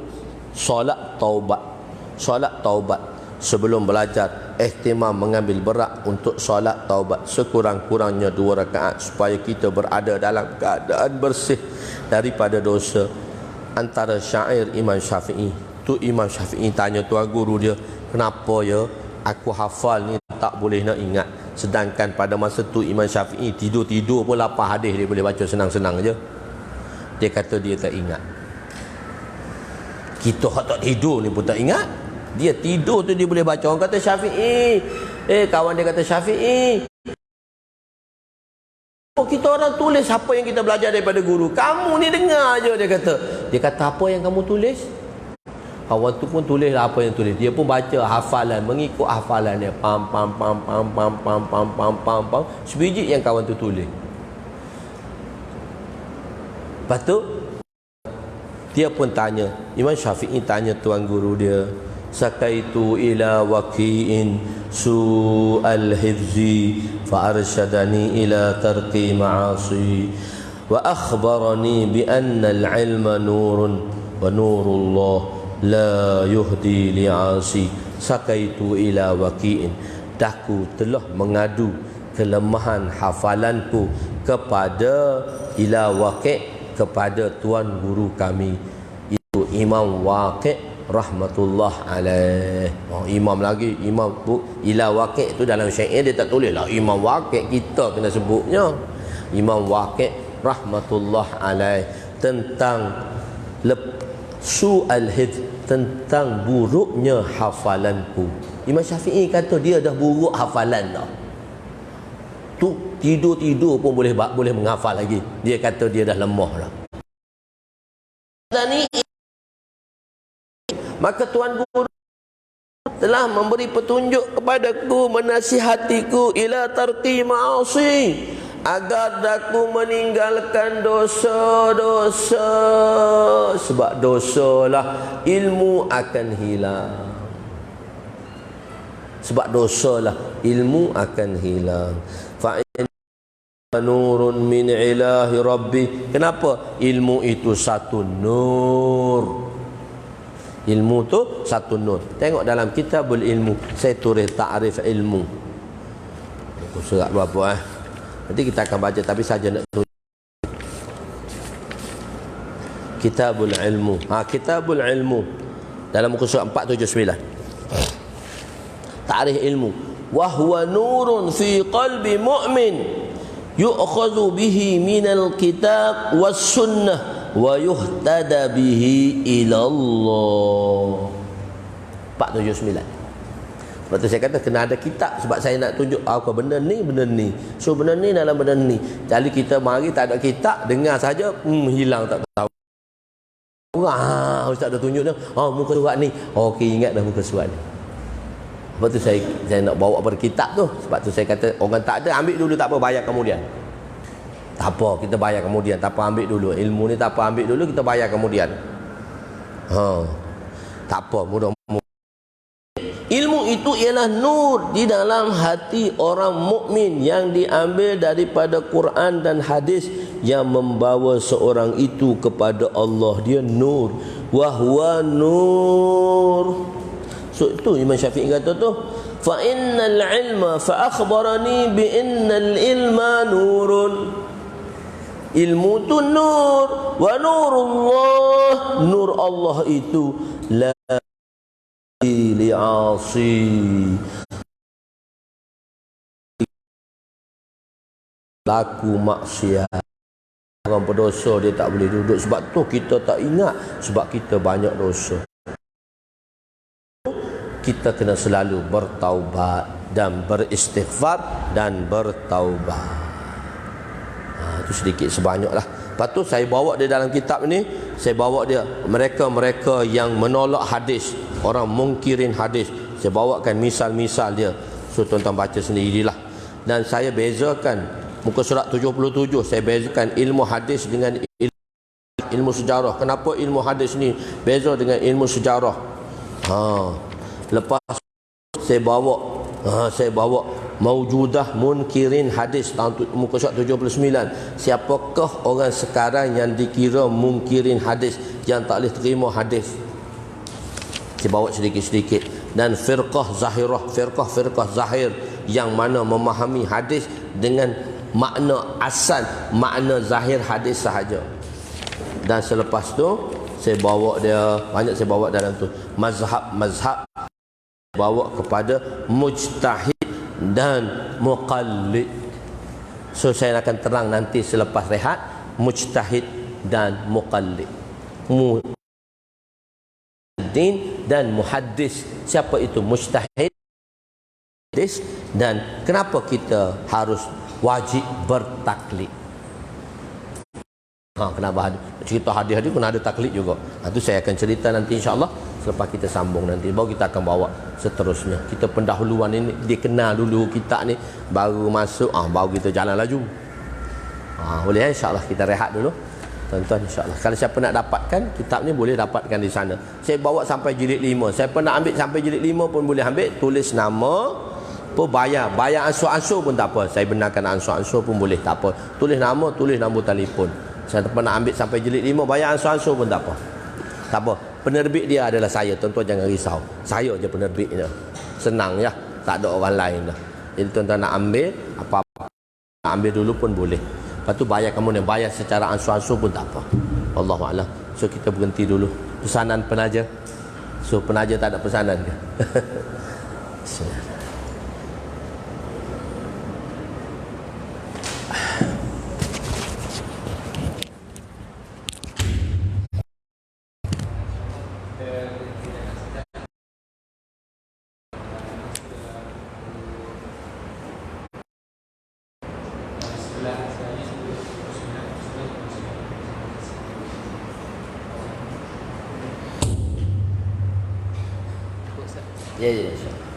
solat taubat sebelum belajar, ihtimam mengambil berat untuk solat taubat sekurang-kurangnya 2 rakaat supaya kita berada dalam keadaan bersih daripada dosa. Antara syair Imam Syafi'i tu, Imam Syafi'i tanya tuan guru dia, kenapa ya aku hafal ni tak boleh nak ingat, sedangkan pada masa tu Imam Syafi'i tidur pun 8 hadis dia boleh baca senang-senang je. Dia kata dia tak ingat. Kita tak tidur ni pun tak ingat. Dia tidur tu dia boleh baca. Orang kata Syafi'i, kawan dia kata Syafi'i, kita orang tulis apa yang kita belajar daripada guru. Kamu ni dengar je, dia kata. Dia kata, apa yang kamu tulis? Kawan tu pun tulis apa yang tulis. Dia pun baca hafalan, mengikut hafalan dia. Pam. Sebiji yang kawan tu tulis. Lepas tu dia pun tanya, Imam Syafi'i tanya tuan guru dia, sakaitu ila waqi'in su'al hifzi fa arsyadani ila tarqi ma'asi wa akhbarani bi anna al-ilma nurun wa nurullah la yuhdi li'asi sakaitu ila waqi'in. Daku telah mengadu kelemahan hafalanku kepada ila waqi', kepada tuan guru kami itu Imam Waqi' rahmatullah alaih. Imam lagi, imam bu, ila waqi' tu dalam syair dia tak tulis lah Imam Waqi', kita kena sebutnya Imam Waqi' rahmatullah alaih, tentang su'al hifz, tentang buruknya hafalanku. Imam Syafi'i kata dia dah buruk hafalan dah. Tu tidur-tidur pun boleh menghafal lagi. Dia kata dia dah lemah dah. Maka tuan guru telah memberi petunjuk kepadaku, menasihatiku ila tarqi ma'asi, agar daku meninggalkan dosa-dosa. Sebab dosalah ilmu akan hilang. Sebab dosalah ilmu akan hilang. Fa'in nurun min ilahi rabbi. Kenapa? Ilmu itu satu nur. Ilmu tu satu nur. Tengok dalam kitabul ilmu, saya tulis ta'rif ilmu. Surat berapa nanti kita akan baca, tapi saja nak tulis kitabul ilmu. Kitabul ilmu dalam muka surat 479. Ta'rif ilmu, wa huwa nurun fi qalbi mu'min yu'khadhu bihi minal kitab was sunnah wa yuhtada bihi ila Allah. 479. Sebab tu saya kata kena ada kitab, sebab saya nak tunjuk apa benda ni, benda ni. So benda ni dalam benda ni. Jadi kita mari tak ada kitab, dengar saja hilang tak tahu. Ustaz dah tunjuk dah. Muka surat ni. Okey, ingat dah muka surat ni. Sebab tu saya nak bawa pada kitab tu. Sebab tu saya kata orang tak ada, ambil dulu, tak apa, bayar kemudian. Tak apa, kita bayar kemudian. Tak apa, ambil dulu. Ilmu ni tak apa, ambil dulu, kita bayar kemudian. Tak apa, mudah-mudahan. Ilmu itu ialah nur di dalam hati orang mukmin yang diambil daripada Quran dan hadis yang membawa seorang itu kepada Allah. Dia nur. Wahwa nur. So itu Imam Syafi'i kata tu, fa innal ilma fa akhbarani bi innal ilma nurun. Ilmu tu nur, wa nurullah, nur Allah itu la li'asi. Laku maksiat, orang berdosa dia tak boleh duduk. Sebab tu kita tak ingat, sebab kita banyak dosa. Kita kena selalu bertaubat dan beristighfar dan bertaubat. Itu sedikit sebanyaklah. Lepas tu saya bawa dia dalam kitab ni, saya bawa dia mereka-mereka yang menolak hadis, orang mungkirin hadis. Saya bawakan misal-misal dia. So tuan-tuan baca sendirilah. Dan saya bezakan muka surat 77, saya bezakan ilmu hadis dengan ilmu sejarah. Kenapa ilmu hadis ni beza dengan ilmu sejarah? Lepas saya bawa maujudah munkirin hadis tahun muka surat 79. Siapakah orang sekarang yang dikira munkirin hadis, yang tak boleh terima hadis? Saya bawa sedikit-sedikit. Dan firqah zahirah, firqah zahir yang mana memahami hadis dengan makna asal, makna zahir hadis sahaja. Dan selepas tu saya bawa dia banyak, saya bawa dalam tu mazhab bawa kepada mujtahid dan muqallid. So saya akan terang nanti selepas rehat mujtahid dan muqallid, muhaddis dan muhaddis. Siapa itu mujtahid dan kenapa kita harus wajib bertaklid? Kenapa cerita hadis-hadis pun ada taklid juga. Itu saya akan cerita nanti insya-Allah selepas kita sambung nanti. Baru kita akan bawa seterusnya. Kita pendahuluan ini, dia kenal dulu kita ni, baru masuk baru kita jalan laju. Boleh insya-Allah kita rehat dulu. Tuan-tuan insya-Allah. Kalau siapa nak dapatkan kitab ni boleh dapatkan di sana. Saya bawa sampai jilid 5. Siapa nak ambil sampai jilid 5 pun boleh ambil, tulis nama, Pun bayar ansur-ansur pun tak apa. Saya benarkan ansur-ansur pun boleh, tak apa. Tulis nombor telefon. Saya pernah ambil sampai jilid 5, bayar ansur-ansur pun tak apa. Tak apa. Penerbit dia adalah saya. Tuan-tuan jangan risau. Saya je penerbitnya. Senang ya. Tak ada orang lain dah. Jadi tuan-tuan nak ambil apa-apa, nak ambil dulu pun boleh. Lepas tu bayar, kamu nak bayar secara ansur-ansur pun tak apa. Wallahualam. So kita berhenti dulu. Pesanan penaja. So penaja tak ada pesanan ke? Bismillah. Ya, ya, insya-Allah.